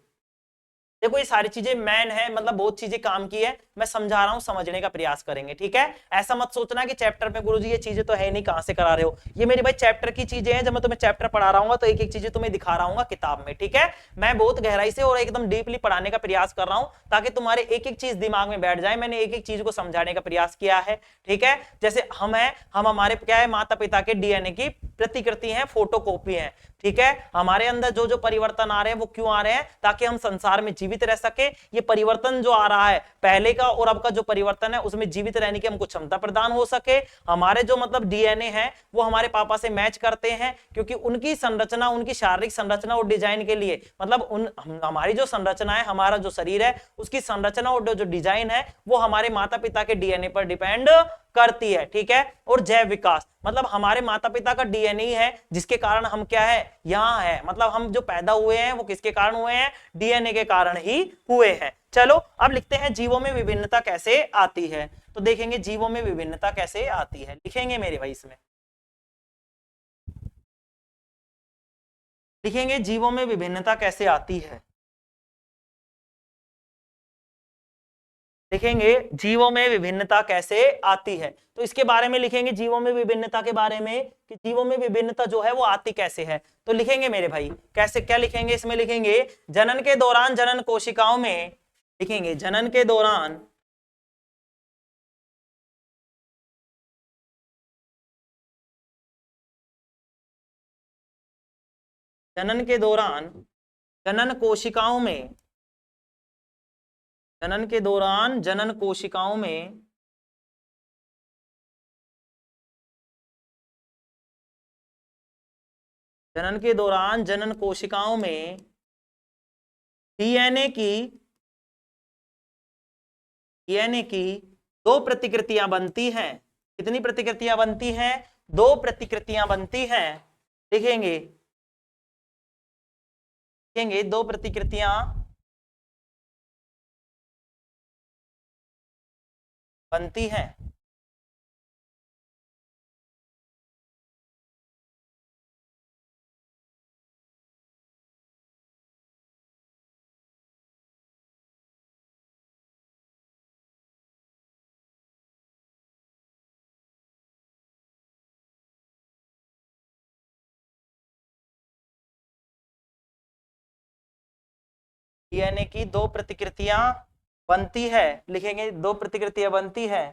देखो ये सारी चीजें मैन है, मतलब बहुत चीजें काम की है, मैं समझा रहा हूं, समझने का प्रयास करेंगे। ठीक है, ऐसा मत सोचना कि चैप्टर में गुरुजी ये चीजें तो है नहीं, कहां से करा रहे हो। ये मेरी भाई चैप्टर की चीजें हैं, जब मैं तुम्हें चैप्टर पढ़ा रहा हूँ तो एक एक चीजें तुम्हें दिखा रहा हूँ किताब में। ठीक है, मैं बहुत गहराई से और एकदम डीपली पढ़ाने का प्रयास कर रहा हूँ ताकि तुम्हारे एक एक चीज दिमाग में बैठ जाए। मैंने एक एक चीज को समझाने का प्रयास किया है। ठीक है, जैसे हम हमारे क्या है, माता पिता के डीएनए की प्रतिकृति है, फोटोकॉपी है। ठीक है, हमारे अंदर जो जो परिवर्तन आ रहे हैं वो क्यों आ रहे हैं, ताकि हम संसार में जीवित रह सके। ये परिवर्तन जो आ रहा है पहले का और अब का जो परिवर्तन है उसमें जीवित रहने की हमको क्षमता प्रदान हो सके। हमारे जो मतलब डीएनए है वो हमारे पापा से मैच करते हैं, क्योंकि उनकी संरचना, उनकी शारीरिक संरचना और डिजाइन के लिए, मतलब हमारी जो संरचना है, हमारा जो शरीर है उसकी संरचना और जो डिजाइन है वो हमारे माता पिता के डीएनए पर डिपेंड करती है। ठीक है, और जैव विकास, मतलब हमारे माता पिता का डीएनए है जिसके कारण हम क्या है, यहाँ है। मतलब हम जो पैदा हुए हैं वो किसके कारण हुए हैं, डीएनए के कारण ही हुए हैं। चलो अब लिखते हैं जीवों में विभिन्नता कैसे आती है। तो देखेंगे जीवों में विभिन्नता कैसे आती है, लिखेंगे मेरे भाई इसमें, लिखेंगे जीवों में विभिन्नता कैसे आती है। लिखेंगे जीवों में विभिन्नता कैसे आती है, तो इसके बारे में लिखेंगे जीवों में विभिन्नता के बारे में कि जीवों में विभिन्नता जो है वो आती कैसे है। तो लिखेंगे मेरे भाई कैसे, क्या लिखेंगे इसमें, लिखेंगे जनन के दौरान जनन कोशिकाओं में, लिखेंगे जनन के दौरान जनन के दौरान जनन कोशिकाओं में, जनन के दौरान जनन कोशिकाओं में जनन के दौरान जनन कोशिकाओं में डीएनए की डीएनए की दो प्रतिकृतियां बनती हैं। कितनी प्रतिकृतियां बनती हैं, दो प्रतिकृतियां बनती हैं। लिखेंगे, लिखेंगे दो प्रतिकृतियां बनती हैं। डीएनए की दो प्रतिकृतियां बनती है, लिखेंगे दो प्रतिकृतियां बनती है।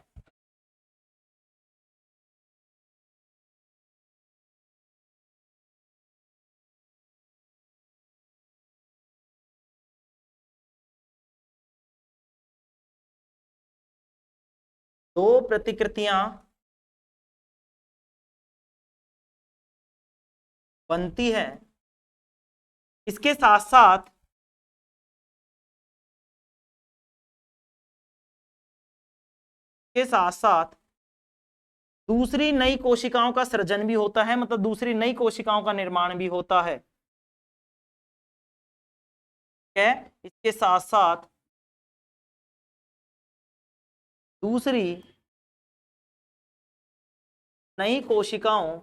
दो प्रतिकृतियां बनती है। इसके साथ साथ दूसरी नई कोशिकाओं का सृजन भी होता है, मतलब दूसरी नई कोशिकाओं का निर्माण भी होता है। ठीक है, इसके साथ साथ दूसरी नई कोशिकाओं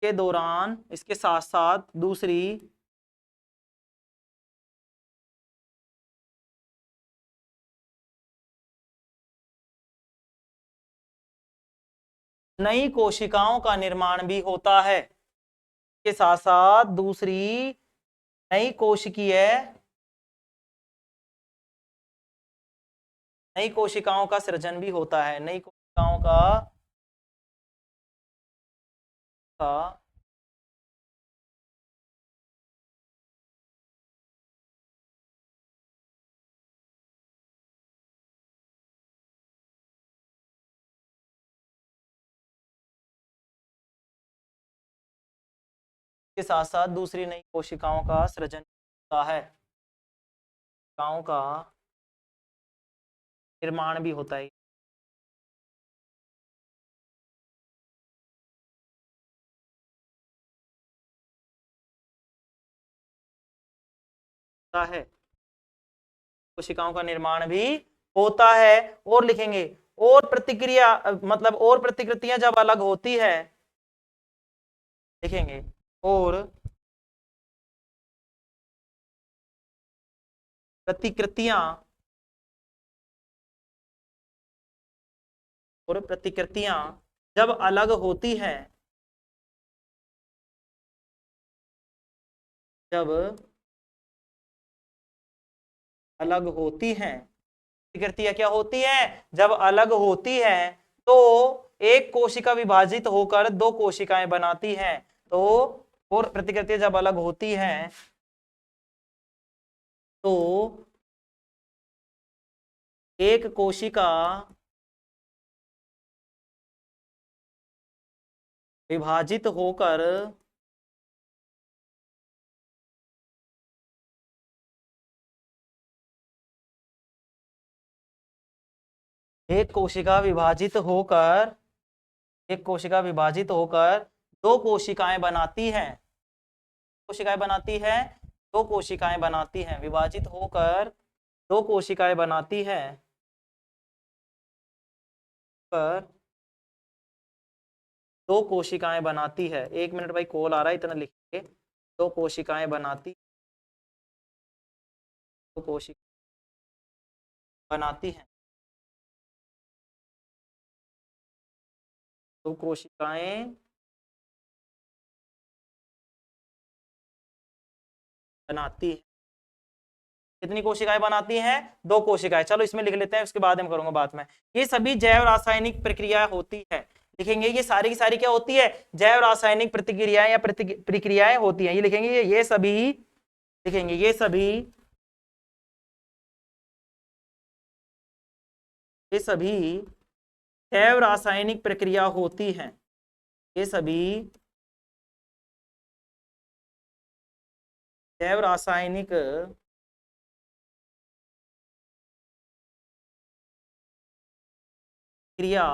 के दौरान, इसके साथ साथ दूसरी नई कोशिकाओं का निर्माण भी होता है। इसके साथ साथ दूसरी नई कोशिकाओं का सृजन भी होता है। नई कोशिकाओं का के साथ साथ दूसरी नई कोशिकाओं का सृजन होता है, कोशिकाओं का निर्माण भी होता है। कोशिकाओं का निर्माण भी होता है। और लिखेंगे, और प्रतिक्रिया मतलब और प्रतिकृतियां जब अलग होती है, लिखेंगे और प्रतिकृतियां जब अलग होती है, जब अलग होती हैं, प्रतिकृतियां क्या होती है, जब अलग होती है तो एक कोशिका विभाजित होकर दो कोशिकाएं बनाती हैं। तो और प्रतिकृतियां जब अलग होती हैं तो एक कोशिका विभाजित होकर एक कोशिका विभाजित होकर दो कोशिकाएं बनाती हैं, विभाजित होकर दो कोशिकाएं बनाती हैं, पर दो कोशिकाएं बनाती है। 1 मिनट भाई, कॉल आ रहा है, इतना लिखिए। दो कोशिकाएं बनाती, दो कोशिकाएं बनाती हैं, दो कोशिकाएं बनाती है। कितनी कोशिकाएं बनाती हैं, दो कोशिकाएं। चलो इसमें लिख लेते हैं, उसके बाद हम करूंगा बाद में। ये सभी जैव रासायनिक प्रक्रिया होती है, लिखेंगे ये सारी की सारी क्या होती है, जैव रासायनिक प्रतिक्रियाएं या प्रक्रियाएं होती हैं। ये लिखेंगे ये सभी, लिखेंगे ये सभी जैव रासायनिक प्रक्रिया होती हैं। ये सभी जैव रासायनिक क्रिया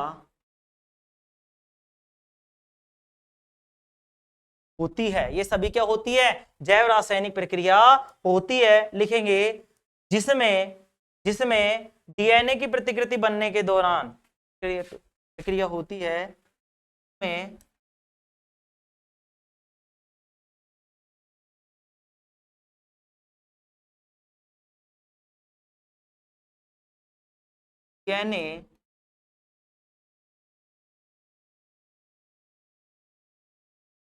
होती है। ये सभी क्या होती है, जैव रासायनिक प्रक्रिया होती है। लिखेंगे जिसमें जिसमें डीएनए की प्रतिकृति बनने के दौरान प्रक्रिया होती है, में डीएनए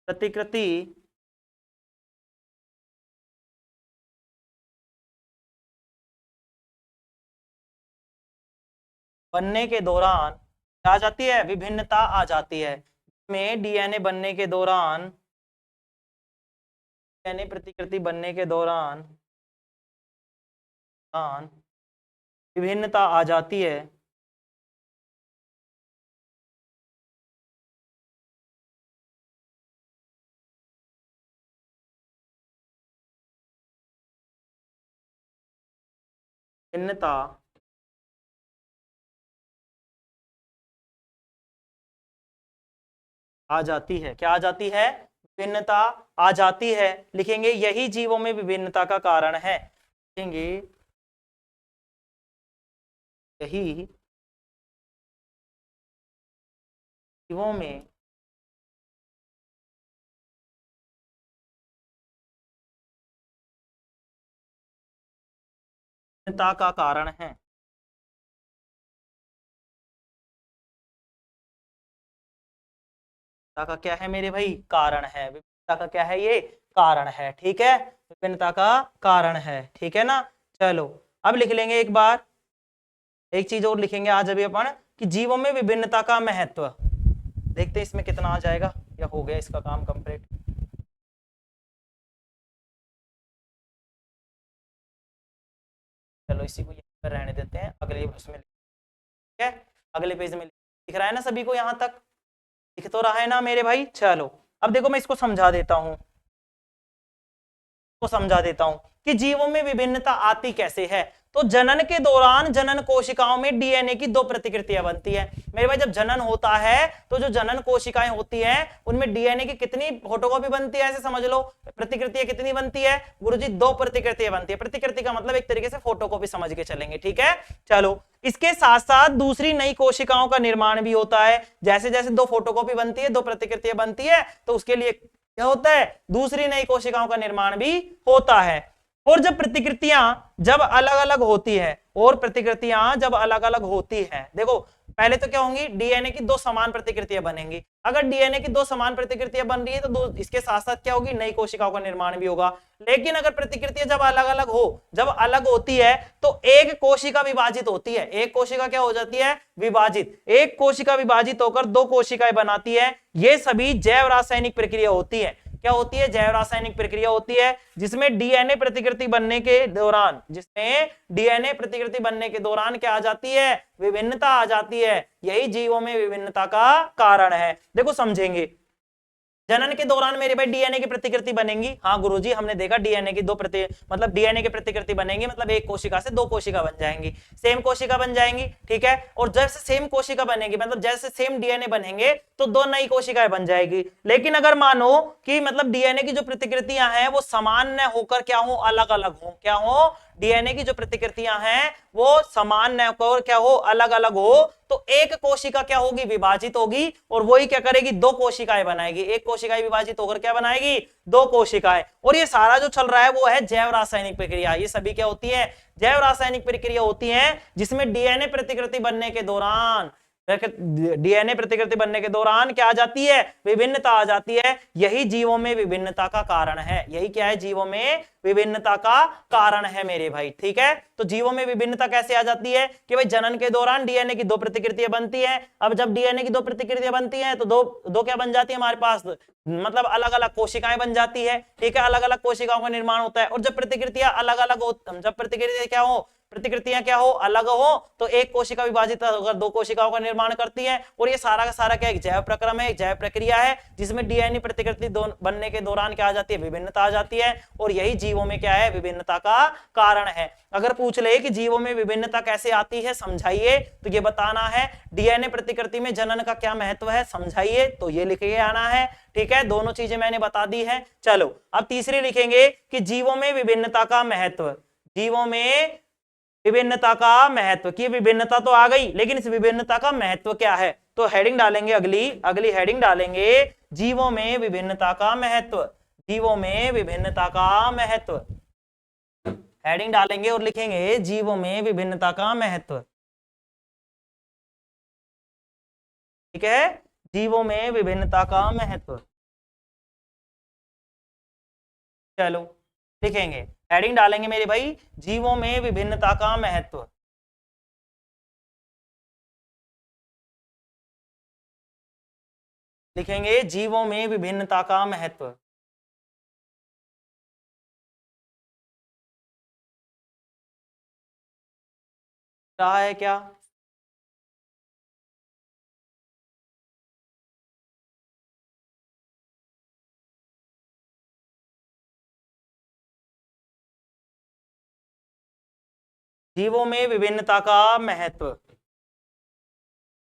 प्रतिकृति बनने के दौरान क्या आ जाती है, विभिन्नता आ जाती है। में डीएनए बनने के दौरान, डीएनए प्रतिकृति बनने के दौरान विभिन्नता आ जाती है, भिन्नता आ जाती है। क्या आ जाती है? विभिन्नता आ जाती है। लिखेंगे यही जीवों में विभिन्नता का कारण है। लिखेंगे यही जीवों में विभिन्नता का कारण है। विभिन्नता का क्या है मेरे भाई? कारण है। विभिन्नता का क्या है? ये कारण है। ठीक है, विभिन्नता का कारण है। ठीक है ना। चलो अब लिख लेंगे एक बार, एक चीज और लिखेंगे आज अभी अपन कि जीवों में विभिन्नता का महत्व। देखते हैं इसमें कितना आ जाएगा, या हो गया इसका काम कंप्लीट। चलो इसी को यहीं पर रहने देते हैं, अगले उसमें। ठीक है, अगले पेज में दिख रहा है ना सभी को? यहां तक दिख तो रहा है ना मेरे भाई? चलो अब देखो मैं इसको समझा देता हूं, को समझा देता हूं कि जीवों में विभिन्नता आती कैसे है। तो जनन के दौरान जनन कोशिकाओं में डीएनए की दो प्रतिकृतियां बनती है मेरे भाई। जब जनन होता है तो जो जनन कोशिकाएं होती हैं उनमें डीएनए की कितनी फोटोकॉपी बनती है? ऐसे समझ लो, प्रतिकृतियां कितनी बनती है गुरुजी? दो प्रतिकृतियां बनती है। प्रतिकृति का मतलब एक तरीके से फोटोकॉपी समझ के चलेंगे। ठीक है, चलो इसके साथ साथ दूसरी नई कोशिकाओं का निर्माण भी होता है। जैसे जैसे दो फोटोकॉपी बनती है, दो प्रतिकृतियां बनती है, तो उसके लिए क्या होता है? दूसरी नई कोशिकाओं का निर्माण भी होता है। और जब प्रतिकृतियां जब अलग अलग होती है, और प्रतिकृतियां जब अलग अलग होती हैं, देखो पहले तो क्या होंगी? डीएनए की दो समान प्रतिकृतियां बनेंगी। अगर डीएनए की दो समान प्रतिकृतियां बन रही है तो दो इसके साथ साथ क्या होगी? नई कोशिकाओं का निर्माण भी होगा। लेकिन अगर प्रतिकृतियां जब अलग अलग हो, जब अलग होती है, तो एक कोशिका विभाजित होती है। एक कोशिका क्या हो जाती है? विभाजित। एक कोशिका विभाजित होकर दो कोशिकाएं बनाती है। ये सभी जैव रासायनिक प्रक्रिया होती है। क्या होती है? जैव रासायनिक प्रक्रिया होती है, जिसमें डीएनए प्रतिकृति बनने के दौरान, जिसमें डीएनए प्रतिकृति बनने के दौरान क्या आ जाती है? विभिन्नता आ जाती है। यही जीवों में विभिन्नता का कारण है। देखो समझेंगे, जनन के दौरान मेरे भाई डीएनए की प्रतिकृति बनेंगी। हाँ गुरुजी, हमने देखा डीएनए की दो प्रति मतलब डीएनए की प्रतिकृति बनेंगी, मतलब एक कोशिका से दो कोशिका बन जाएंगी, सेम कोशिका बन जाएंगी। ठीक है, और जैसे सेम कोशिका बनेगी, मतलब जैसे सेम डीएनए बनेंगे, तो दो नई कोशिकाएं बन जाएगी। लेकिन अगर मानो कि मतलब डीएनए की जो प्रतिकृतियां हैं वो समान न होकर क्या हो? अलग अलग हो। क्या हो? डीएनए की जो प्रतिकृतियां हैं वो समान न होकर क्या हो? अलग अलग हो। तो एक कोशिका क्या होगी? विभाजित होगी, और वही क्या करेगी? दो कोशिकाएं बनाएगी। एक कोशिकाएं विभाजित होकर क्या बनाएगी? दो कोशिकाएं। और ये सारा जो चल रहा है वो है जैव रासायनिक प्रक्रिया। ये सभी क्या होती है? जैव रासायनिक प्रक्रिया होती है, जिसमें डीएनए प्रतिकृति बनने के दौरान डीएनए प्रतिकृति बनने के दौरान क्या आ जाती है? विभिन्नता आ जाती है। यही जीवों में विभिन्नता का कारण है। यही क्या है? जीवों में विभिन्नता का कारण है मेरे भाई। ठीक है, तो जीवों में विभिन्नता कैसे आ जाती है कि भाई जनन के दौरान डीएनए की दो प्रतिकृतियां बनती हैं। अब जब डीएनए की दो प्रतिकृतियां बनती हैं तो दो दो क्या बन जाती है हमारे पास? मतलब अलग अलग कोशिकाएं बन जाती है। ठीक है, अलग अलग कोशिकाओं का निर्माण होता है। और जब प्रतिकृतियां अलग अलग हो, जब प्रतिकृतियां क्या हो? प्रतिकृतियां क्या हो? अलग हो, तो एक कोशिका विभाजित होकर दो कोशिकाओं का निर्माण करती है। और ये सारा का सारा क्या? एक जैव प्रक्रम है, एक जैव प्रक्रिया है, जिसमें डीएनए प्रतिकृति बनने के दौरान क्या आ जाती है? विभिन्नता आ जाती है। और यही जीवों में क्या है? विभिन्नता का कारण है। अगर पूछ ले कि जीवों में विभिन्नता कैसे आती है, समझाइए, तो ये बताना है। डीएनए प्रतिकृति में जनन का क्या महत्व है, समझाइए, तो ये लिख के आना है। ठीक है, दोनों चीजें मैंने बता दी है। चलो अब तीसरी लिखेंगे कि जीवों में विभिन्नता का महत्व। जीवों में विभिन्नता का महत्व। की विभिन्नता तो आ गई, लेकिन इस विभिन्नता का महत्व क्या है? तो हेडिंग डालेंगे, अगली अगली हेडिंग डालेंगे, जीवों में विभिन्नता का महत्व। जीवों में विभिन्नता का महत्व हेडिंग डालेंगे और लिखेंगे जीवों में विभिन्नता का महत्व। ठीक है, जीवों में विभिन्नता का महत्व। चलो लिखेंगे, हेडिंग डालेंगे मेरे भाई, जीवों में विभिन्नता का महत्व। लिखेंगे जीवों में विभिन्नता का महत्व। रहा है क्या? जीवों में विभिन्नता का महत्व।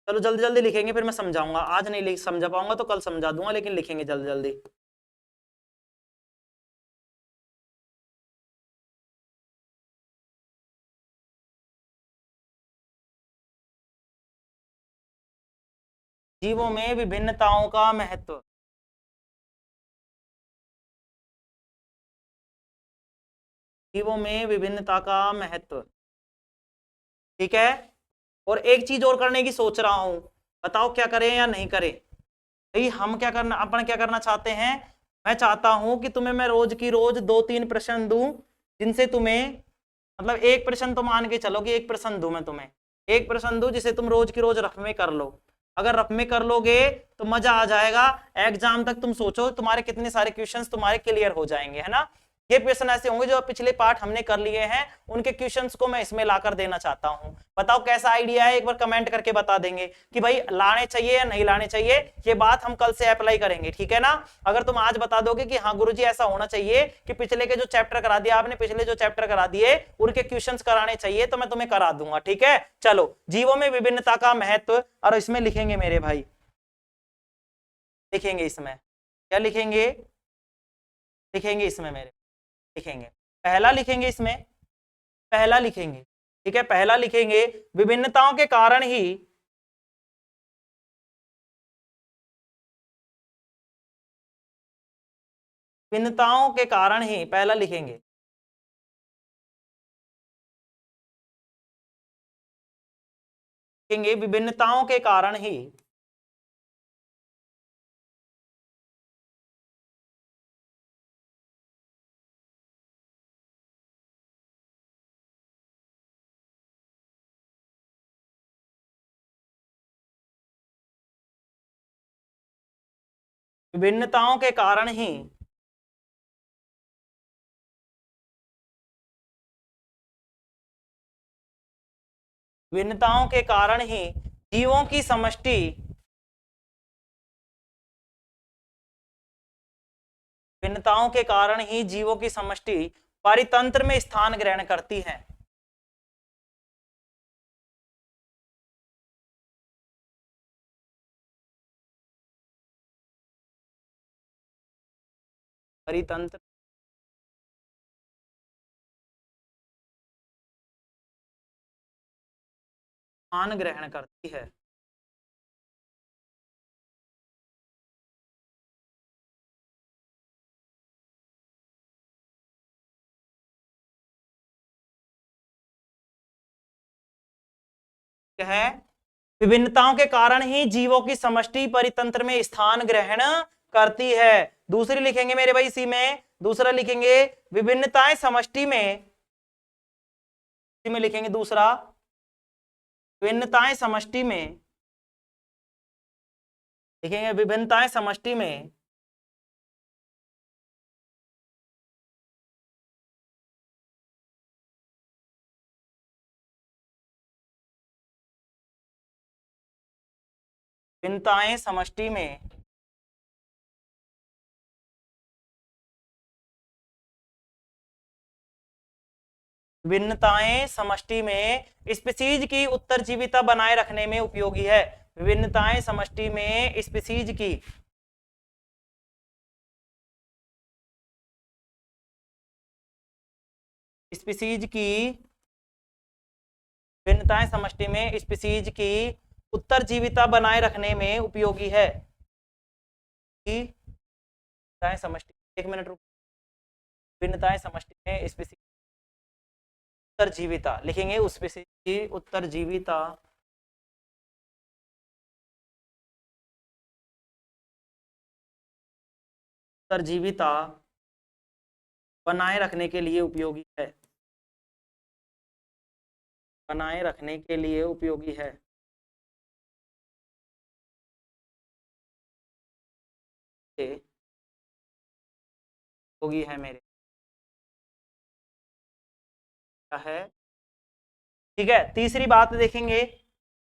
चलो जल्दी जल्दी लिखेंगे, फिर मैं समझाऊंगा। आज नहीं लिख समझा पाऊंगा तो कल समझा दूंगा, लेकिन लिखेंगे जल्दी जल्दी। जीवों में विभिन्नताओं का महत्व। जीवों में विभिन्नता का महत्व। ठीक है। और एक चीज और करने की सोच रहा हूं, बताओ क्या करें या नहीं करें? भाई हम क्या करना, अपन क्या करना चाहते हैं? मैं चाहता हूं कि तुम्हें मैं रोज की रोज 2-3 प्रश्न दूं, जिनसे तुम्हें, मतलब एक प्रश्न तो मान के चलो कि एक प्रश्न दूं मैं तुम्हें, एक प्रश्न दूं जिसे तुम रोज की रोज रफ में कर लो। अगर रफ में कर लोगे तो मजा आ जाएगा। एग्जाम तक तुम सोचो तुम्हारे कितने सारे क्वेश्चंस तुम्हारे क्लियर हो जाएंगे, है ना। ये क्वेश्चन ऐसे होंगे जो पिछले पार्ट हमने कर लिए हैं, उनके क्वेश्चंस को मैं इसमें लाकर देना चाहता हूं। बताओ कैसा आइडिया है, एक बार कमेंट करके बता देंगे कि भाई लाने चाहिए या नहीं लाने चाहिए। ये बात हम कल से अप्लाई करेंगे, ठीक है ना। अगर तुम आज बता दोगे कि हाँ गुरुजी ऐसा होना चाहिए कि पिछले के जो चैप्टर करा दिया आपने, पिछले जो चैप्टर करा दिए उनके क्वेश्चंस कराने चाहिए, तो मैं तुम्हें करा दूंगा, ठीक है। चलो, जीवों में विभिन्नता का महत्व, और इसमें लिखेंगे मेरे भाई, लिखेंगे इसमें क्या लिखेंगे, लिखेंगे इसमें मेरे, लिखेंगे पहला, लिखेंगे इसमें पहला लिखेंगे। ठीक है, पहला लिखेंगे विभिन्नताओं के कारण ही, भिन्नताओं के कारण ही, पहला लिखेंगे लिखेंगे विभिन्नताओं के कारण ही, विभिन्नताओं के कारण ही, विभिन्नताओं के कारण ही जीवों की समष्टि, भिन्नताओं के कारण ही जीवों की समष्टि परितंत्र में स्थान ग्रहण करती है। परितंत्र स्थान ग्रहण करती है। क्या है? विभिन्नताओं के कारण ही जीवों की समष्टि परितंत्र में स्थान ग्रहण करती है। दूसरी लिखेंगे मेरे भाई इसी में, दूसरा लिखेंगे विभिन्नताएं समष्टि में, इसी में लिखेंगे दूसरा, विभिन्नताएं समष्टि में, लिखेंगे विभिन्नताएं समष्टि में भिन्नताएं समष्टि में भिन्नताएं समष्टि में स्पीशीज की उत्तरजीविता बनाए रखने में उपयोगी है। विभिन्नताएं समष्टि में स्पीशीज की, स्पीशीज की, भिन्नताएं समष्टि में स्पीशीज की उत्तरजीविता बनाए रखने में उपयोगी है। की भिन्नताएं समष्टि, एक मिनट रुक, भिन्नताएं समष्टि में स्पीशीज उत्तरजीविता लिखेंगे, उस स्पीशीज की उत्तरजीविता उत्तरजीविता बनाए रखने के लिए उपयोगी है, बनाए रखने के लिए उपयोगी है। उपयोगी है मेरे, क्या है? ठीक है, तीसरी बात देखेंगे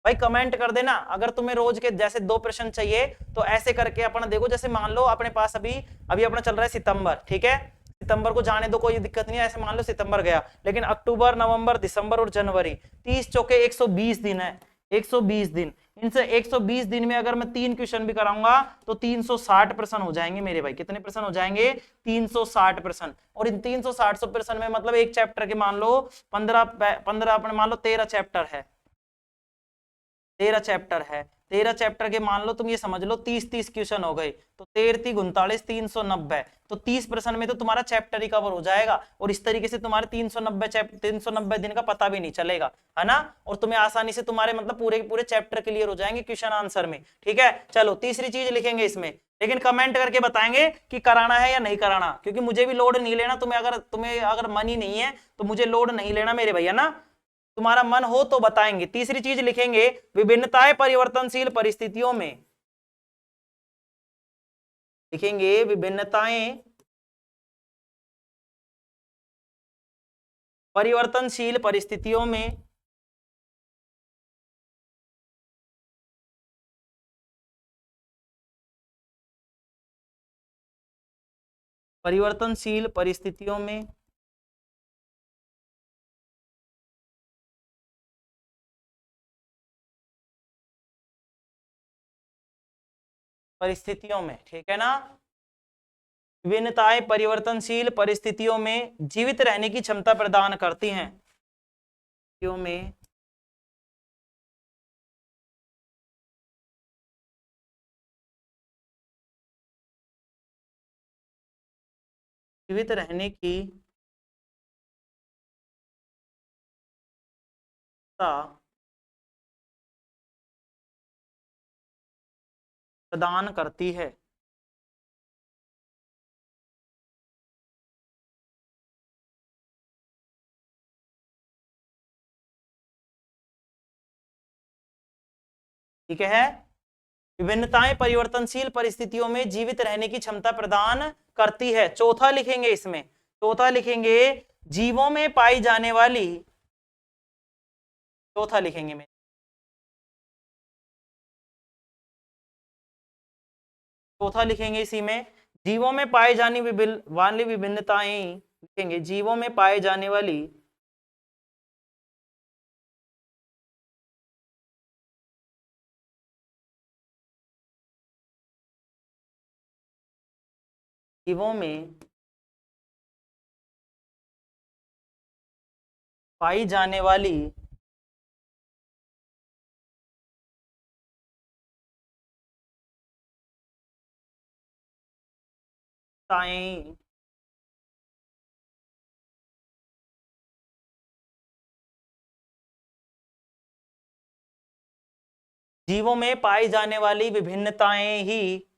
भाई, कमेंट कर देना अगर तुम्हें रोज के जैसे 2 प्रश्न चाहिए तो ऐसे करके अपना देखो। जैसे मान लो अपने पास अभी अभी अपना चल रहा है सितंबर, ठीक है, सितंबर को जाने दो, कोई दिक्कत नहीं है। ऐसे मान लो सितंबर गया, लेकिन अक्टूबर, नवंबर, दिसंबर और जनवरी, 30 चौके 120 दिन है, 120 दिन। इनसे 120 दिन में अगर मैं 3 क्वेश्चन भी कराऊंगा तो 360 प्रश्न हो जाएंगे मेरे भाई। कितने प्रश्न हो जाएंगे? 360 प्रश्न। और इन 360 प्रश्न में मतलब एक चैप्टर के मान लो 15 अपने मान लो 13 चैप्टर है, 13 चैप्टर है, 13 चैप्टर के मान लो तुम ये समझ लो 30 क्वेश्चन हो गए, तो 13 39 390, तो 30 प्रश्न में तो तुम्हारा चैप्टर ही कवर हो जाएगा। और इस तरीके से तुम्हारे 390 दिन का पता भी नहीं चलेगा, है ना। और तुम्हें आसानी से तुम्हारे मतलब पूरे के पूरे चैप्टर क्लियर हो जाएंगे क्वेश्चन आंसर में, ठीक है। चलो तीसरी चीज लिखेंगे इसमें, लेकिन कमेंट करके बताएंगे कि कराना है या नहीं कराना, क्योंकि मुझे भी लोड नहीं लेना। तुम्हें अगर मन ही नहीं है तो मुझे लोड नहीं लेना मेरे भैया ना, तुम्हारा मन हो तो बताएंगे। तीसरी चीज लिखेंगे, विभिन्नताएं परिवर्तनशील परिस्थितियों में, लिखेंगे विभिन्नताएं परिवर्तनशील परिस्थितियों में परिवर्तनशील परिस्थितियों में ठीक है ना। विभिन्नताएं परिवर्तनशील परिस्थितियों में जीवित रहने की क्षमता प्रदान करती हैं, में जीवित रहने की प्रदान करती है। ठीक है, विभिन्नताएं परिवर्तनशील परिस्थितियों में जीवित रहने की क्षमता प्रदान करती है। चौथा लिखेंगे इसमें, चौथा लिखेंगे जीवों में पाई जाने वाली, चौथा लिखेंगे में चौथा लिखेंगे इसी में, जीवों में पाई जाने वाली विभिन्नताएं, लिखेंगे जीवों में पाए जाने वाली जीवों में पाई जाने वाली ताएं जीवों में पाई जाने वाली विभिन्नताएं ही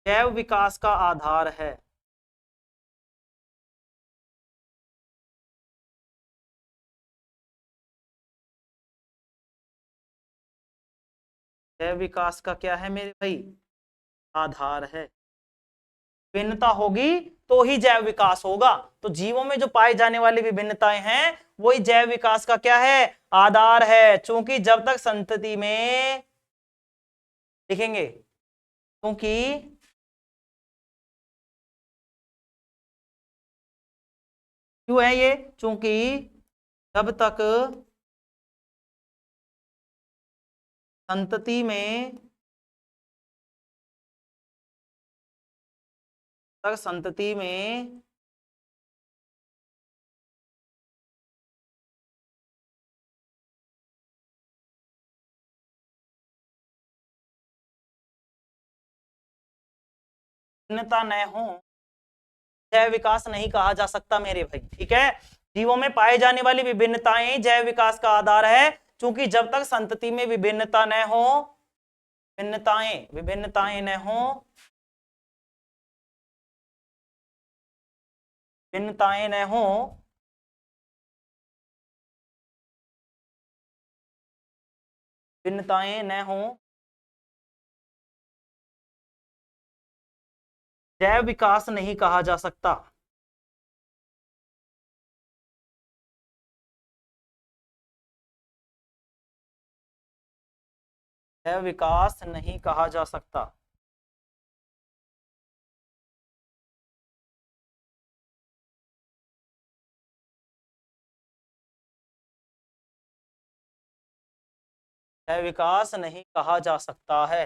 जैव विकास का आधार है। जैव विकास का क्या है मेरे भाई? आधार है। भिन्नता होगी तो ही जैव विकास होगा। तो जीवों में जो पाई जाने वाली विभिन्नताएं हैं वही जैव विकास का क्या है? आधार है। क्योंकि जब तक संतति में, लिखेंगे क्योंकि क्यों है ये? क्योंकि जब तक संतति में संतति में भिन्नता न हो, जैव विकास नहीं कहा जा सकता मेरे भाई। ठीक है, जीवों में पाए जाने वाली विभिन्नताएं जैव विकास का आधार है। क्योंकि जब तक संतति में विभिन्नता न हो, विभिन्नताएं न हो, भिन्नताएं न हो, भिन्नताएं न हो, जैव विकास नहीं कहा जा सकता। जैव विकास नहीं कहा जा सकता। जैव विकास नहीं कहा जा सकता है।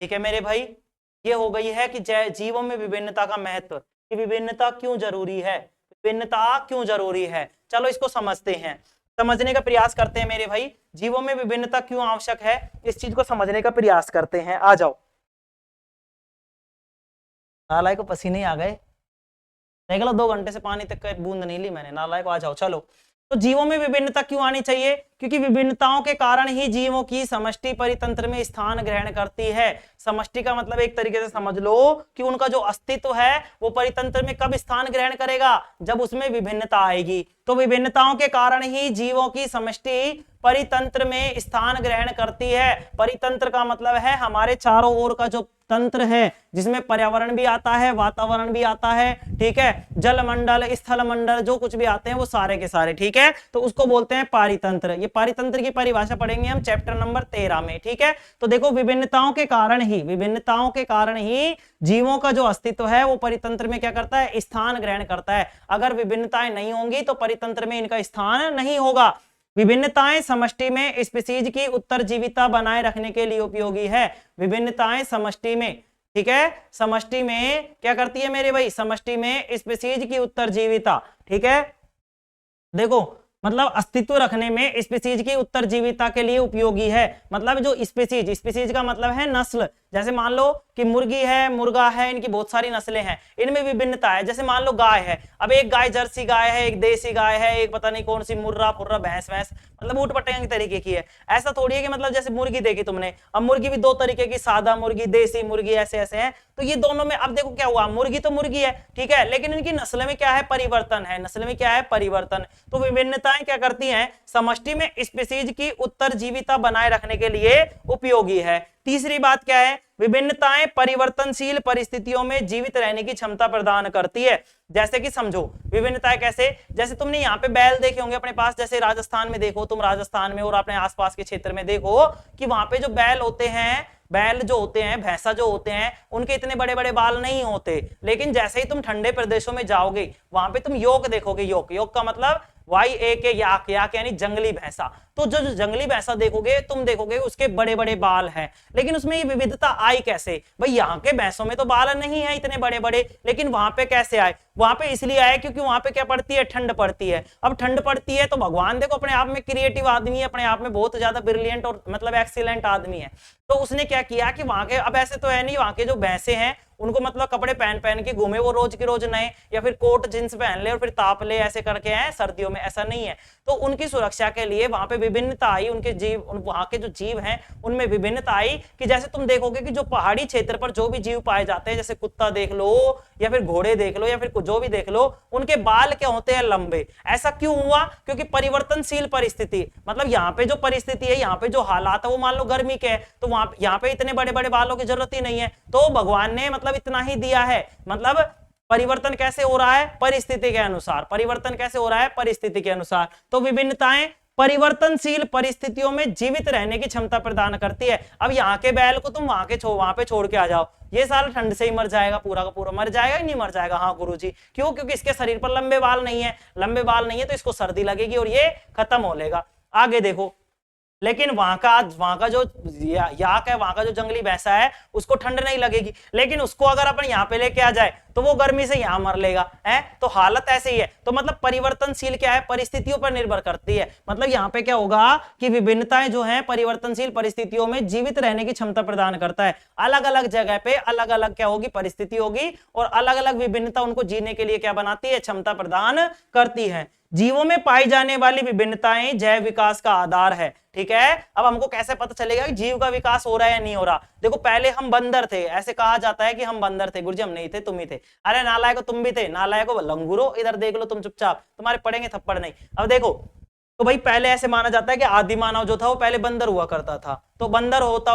ठीक है मेरे भाई, ये हो गई है कि जीवों में विभिन्नता का महत्व, कि विभिन्नता क्यों जरूरी है, विभिन्नता क्यों जरूरी है। चलो इसको समझते हैं, समझने का प्रयास करते हैं मेरे भाई, जीवों में विभिन्नता क्यों आवश्यक है, इस चीज को समझने का प्रयास करते हैं। आ जाओ, नालायक को पसीने आ गए, देख लो 2 घंटे से पानी तक का बूंद नहीं ली मैंने, नालायक आ जाओ। चलो, तो जीवों में विभिन्नता क्यों आनी चाहिए, क्योंकि विभिन्नताओं के कारण ही जीवों की समष्टि परितंत्र में स्थान ग्रहण करती है। समष्टि का मतलब एक तरीके से समझ लो कि उनका जो अस्तित्व है वो परितंत्र में कब स्थान ग्रहण करेगा, जब उसमें विभिन्नता आएगी। तो विभिन्नताओं के कारण ही जीवों की समष्टि परितंत्र में स्थान ग्रहण करती है। परितंत्र का मतलब है हमारे चारों ओर का जो तंत्र है, जिसमें पर्यावरण भी आता है, वातावरण भी आता है, ठीक है, जल मंडल, स्थल मंडल, जो कुछ भी आते हैं वो सारे के सारे, ठीक है, तो उसको बोलते हैं पारितंत्र। ये पारितंत्र की परिभाषा पढ़ेंगे हम चैप्टर नंबर 13 में, ठीक है। तो देखो, विभिन्नताओं के कारण ही जीवों का जो अस्तित्व है वो परितंत्र में क्या करता है, स्थान ग्रहण करता है। अगर विभिन्नताएं नहीं होंगी तो परितंत्र में इनका स्थान नहीं होगा। विभिन्नताएं समष्टि में स्पीशीज की उत्तरजीविता बनाए रखने के लिए उपयोगी है। विभिन्नताएं समष्टि में, ठीक है, समष्टि में क्या करती है मेरे भाई, समष्टि में स्पीशीज की उत्तरजीविता, ठीक है, देखो मतलब अस्तित्व रखने में स्पीशीज की उत्तरजीविता के लिए उपयोगी है। मतलब जो स्पीशीज का मतलब है नस्ल, जैसे मान लो कि मुर्गी है, मुर्गा है, इनकी बहुत सारी नस्लें हैं, इनमें विभिन्नता है। जैसे मान लो गाय है, अब एक गाय जर्सी गाय है, एक देसी गाय है, एक पता नहीं कौन सी मुर्रा फुर्रा भैंस भैंस, मतलब ऊट पटांग तरीके की है। ऐसा थोड़ी है कि मतलब जैसे मुर्गी देखी तुमने, अब मुर्गी भी 2 तरीके की, सादा मुर्गी, देसी मुर्गी, ऐसे ऐसे है। तो ये दोनों में अब देखो क्या हुआ, मुर्गी तो मुर्गी है, ठीक है, लेकिन इनकी नस्ल में क्या है, परिवर्तन है, नस्ल में क्या है, परिवर्तन। तो विभिन्नताएं क्या करती हैं, समष्टि में स्पीशीज की उत्तरजीविता बनाए रखने के लिए उपयोगी है। तीसरी बात क्या है, विभिन्नताएं परिवर्तनशील परिस्थितियों में जीवित रहने की क्षमता प्रदान करती है। जैसे कि समझो विभिन्नताएं कैसे, जैसे तुमने यहाँ पे बैल देखे होंगे अपने पास, जैसे राजस्थान में देखो तुम, राजस्थान में और अपने आसपास के क्षेत्र में देखो कि वहां पे जो बैल होते हैं, बैल जो होते हैं, भैंसा जो होते हैं, उनके इतने बड़े बड़े बाल नहीं होते। लेकिन जैसे ही तुम ठंडे प्रदेशों में जाओगे वहां पे तुम योक देखोगे, योक का मतलब YAK, याक यानी जंगली भैंसा। तो जो जंगली भैंसा देखोगे तुम, देखोगे उसके बड़े बड़े बाल हैं। लेकिन उसमें ये विविधता आई कैसे भाई, यहाँ के भैंसों में तो बाल नहीं है इतने बड़े बड़े, लेकिन वहां पे कैसे आए, वहां पे इसलिए आए क्योंकि वहां पे क्या पड़ती है, ठंड पड़ती है। अब ठंड पड़ती है तो भगवान देखो अपने आप में क्रिएटिव आदमी है, अपने आप में बहुत ज्यादा ब्रिलियंट और मतलब एक्सीलेंट आदमी है। तो उसने क्या किया कि वहां के, अब ऐसे तो है नहीं, वहां के जो भैंसे हैं उनको मतलब कपड़े पहन पहन के घूमे वो रोज के रोज नए, या फिर कोट जींस पहन ले और फिर ताप ले, ऐसे करके हैं सर्दियों में, ऐसा नहीं है। तो उनकी सुरक्षा के लिए वहां पे विभिन्नता आई, उनके जीव, वहां के जो जीव हैं उनमें विभिन्नता आई। कि जैसे तुम देखोगे कि जो पहाड़ी क्षेत्र पर जो भी जीव पाए जाते हैं, जैसे कुत्ता देख लो या फिर घोड़े देख लो या फिर जो भी देख लो, उनके बाल क्या होते हैं, लंबे। ऐसा क्यों हुआ, क्योंकि परिवर्तनशील परिस्थिति, मतलब यहाँ पे जो परिस्थिति है, यहाँ पे जो हालात है वो मान लो गर्मी के है, तो वहां यहाँ पे इतने बड़े बड़े बालों की जरूरत ही नहीं है, तो भगवान ने मतलब इतना ही दिया है। मतलब परिवर्तन कैसे हो रहा है, परिस्थिति के अनुसार, परिवर्तन कैसे हो रहा है, परिस्थिति के अनुसार। तो विभिन्नताएं परिवर्तनशील परिस्थितियों में जीवित रहने की क्षमता प्रदान करती है। अब यहाँ के बैल को तुम वहां पे छोड़ के आ जाओ, ये साल ठंड से ही मर जाएगा, पूरा का पूरा मर जाएगा ही नहीं मर जाएगा। हाँ गुरुजी, क्यों, क्योंकि इसके शरीर पर लंबे बाल नहीं है, लंबे बाल नहीं है तो इसको सर्दी लगेगी और ये खत्म हो लेगा। आगे देखो, लेकिन वहां का जो याक है, वहां का जो जंगली भैंसा है, उसको ठंड नहीं लगेगी, लेकिन उसको अगर अपन यहाँ पे लेके आ जाए तो वो गर्मी से यहाँ मर लेगा, है। तो हालत ऐसे ही है। तो मतलब परिवर्तनशील क्या है, परिस्थितियों पर निर्भर करती है। मतलब यहाँ पे क्या होगा कि विभिन्नताएं जो है परिवर्तनशील परिस्थितियों में जीवित रहने की क्षमता प्रदान करता है। अलग अलग जगह पे अलग अलग क्या होगी, परिस्थिति होगी, और अलग अलग विभिन्नता उनको जीने के लिए क्या बनाती है, क्षमता प्रदान करती है। जीवों में पाई जाने वाली विभिन्नताएं जैव विकास का आधार है, ठीक है। अब हमको कैसे पता चलेगा कि जीव का विकास हो रहा है या नहीं हो रहा। देखो पहले हम बंदर थे, ऐसे कहा जाता है कि हम बंदर थे। गुरुजी हम नहीं थे, तुम ही थे। अरे नालायको तुम भी थे, नालायको लंगूरो, इधर देख लो तुम चुपचाप, तुम्हारे पड़ेंगे थप्पड़ नहीं। अब देखो, तो भाई पहले ऐसे माना जाता है कि आदि मानव जो था वो पहले बंदर हुआ करता था। तो तो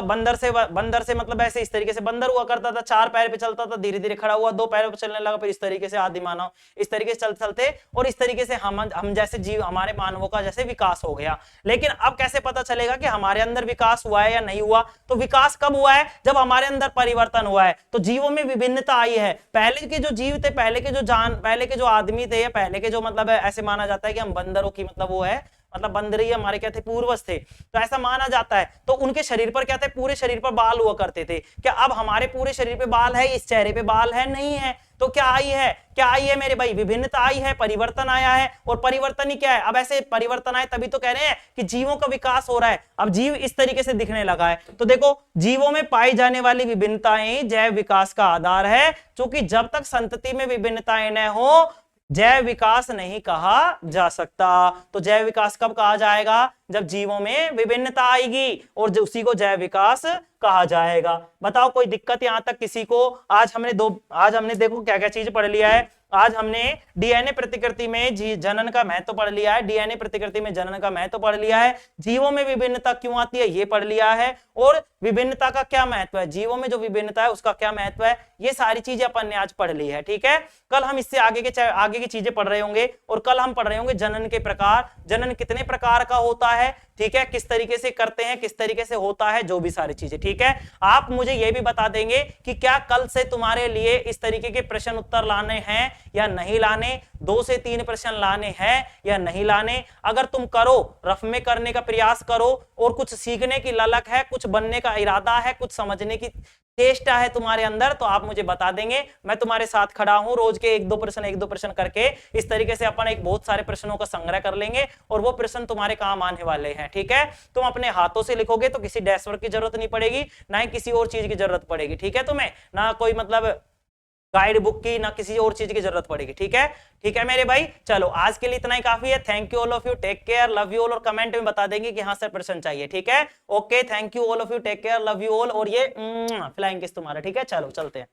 बंदर से मतलब ऐसे इस तरीके से बंदर हुआ करता था, 4 पैर पे चलता था, धीरे धीरे खड़ा हुआ, 2 पैरों पे चलने लगा, फिर इस तरीके से आदि मानव, इस तरीके से चलते चलते और इस तरीके से हम जैसे जीव, हमारे मानवों का जैसे विकास हो गया। लेकिन अब कैसे पता चलेगा कि हमारे अंदर विकास हुआ है या नहीं हुआ? तो विकास कब हुआ है? जब हमारे अंदर परिवर्तन हुआ है। तो जीवों में विभिन्नता आई है। पहले के जो जीव थे, पहले के जो आदमी थे, या पहले के जो मतलब ऐसे माना जाता है कि हम बंदरों की मतलब वो है, मतलब बंदर ही हमारे क्या थे, पूर्वज थे, तो ऐसा माना जाता है। तो उनके शरीर पर क्या थे, पूरे शरीर पर बाल हुआ करते थे। क्या अब हमारे पूरे शरीर पे बाल है, इस चेहरे पे बाल है? नहीं है। तो क्या आई है मेरे भाई? विभिन्नता आई है, परिवर्तन आया है। और परिवर्तन ही क्या है? अब ऐसे परिवर्तन आए तभी तो कह रहे हैं कि जीवों का विकास हो रहा है। अब जीव इस तरीके से दिखने लगा है। तो देखो, जीवों में पाई जाने वाली विभिन्नताएं जैव विकास का आधार है, क्योंकि जब तक संतति में विभिन्नताएं न हो, जैव विकास नहीं कहा जा सकता। तो जैव विकास कब कहा जाएगा? जब जीवों में विभिन्नता आएगी, और उसी को जैव विकास कहा जाएगा। बताओ कोई दिक्कत यहां तक किसी को? आज हमने देखो क्या क्या चीज पढ़ लिया है। आज हमने डीएनए प्रतिकृति में जनन का महत्व पढ़ लिया है, डीएनए प्रतिकृति में जनन का महत्व पढ़ लिया है, जीवों में विभिन्नता क्यों आती है ये पढ़ लिया है, और विभिन्नता का क्या महत्व है, जीवों में जो विभिन्नता है उसका क्या महत्व है, ये सारी चीजें अपन ने आज पढ़ ली है। ठीक है, कल हम इससे आगे की चीजें पढ़ रहे होंगे, और कल हम पढ़ रहे होंगे जनन के प्रकार, जनन कितने प्रकार का होता है, ठीक है, किस तरीके से करते हैं, किस तरीके से होता है, जो भी सारी चीजें। ठीक है, आप मुझे यह भी बता देंगे कि क्या कल से तुम्हारे लिए इस तरीके के प्रश्न उत्तर लाने हैं या नहीं लाने, 2 से 3 प्रश्न लाने हैं या नहीं लाने। अगर तुम करो, रफ में करने का प्रयास करो, और कुछ सीखने की ललक है, कुछ बनने का इरादा है, कुछ समझने की चेष्टा है तुम्हारे अंदर, तो आप मुझे बता देंगे, मैं तुम्हारे साथ खड़ा हूं। रोज के 1-2 प्रश्न करके इस तरीके से अपन एक बहुत सारे प्रश्नों का संग्रह कर लेंगे, और वो प्रश्न तुम्हारे काम आने वाले हैं। ठीक है, तुम अपने हाथों से लिखोगे तो किसी डैश वर्क की जरूरत नहीं पड़ेगी, ना ही किसी और चीज की जरूरत पड़ेगी। ठीक है, तुम्हें ना कोई मतलब गाइड बुक की, ना किसी और चीज की जरूरत पड़ेगी। ठीक है मेरे भाई, चलो आज के लिए इतना ही काफी है। Thank you all of you, take care, love you all, और कमेंट में बता देंगे कि हाँ सर प्रश्न चाहिए। ठीक है, okay, thank you all of you, take care, love you all, और ये फ्लाइंग किस तुम्हारा। ठीक है, चलो चलते हैं।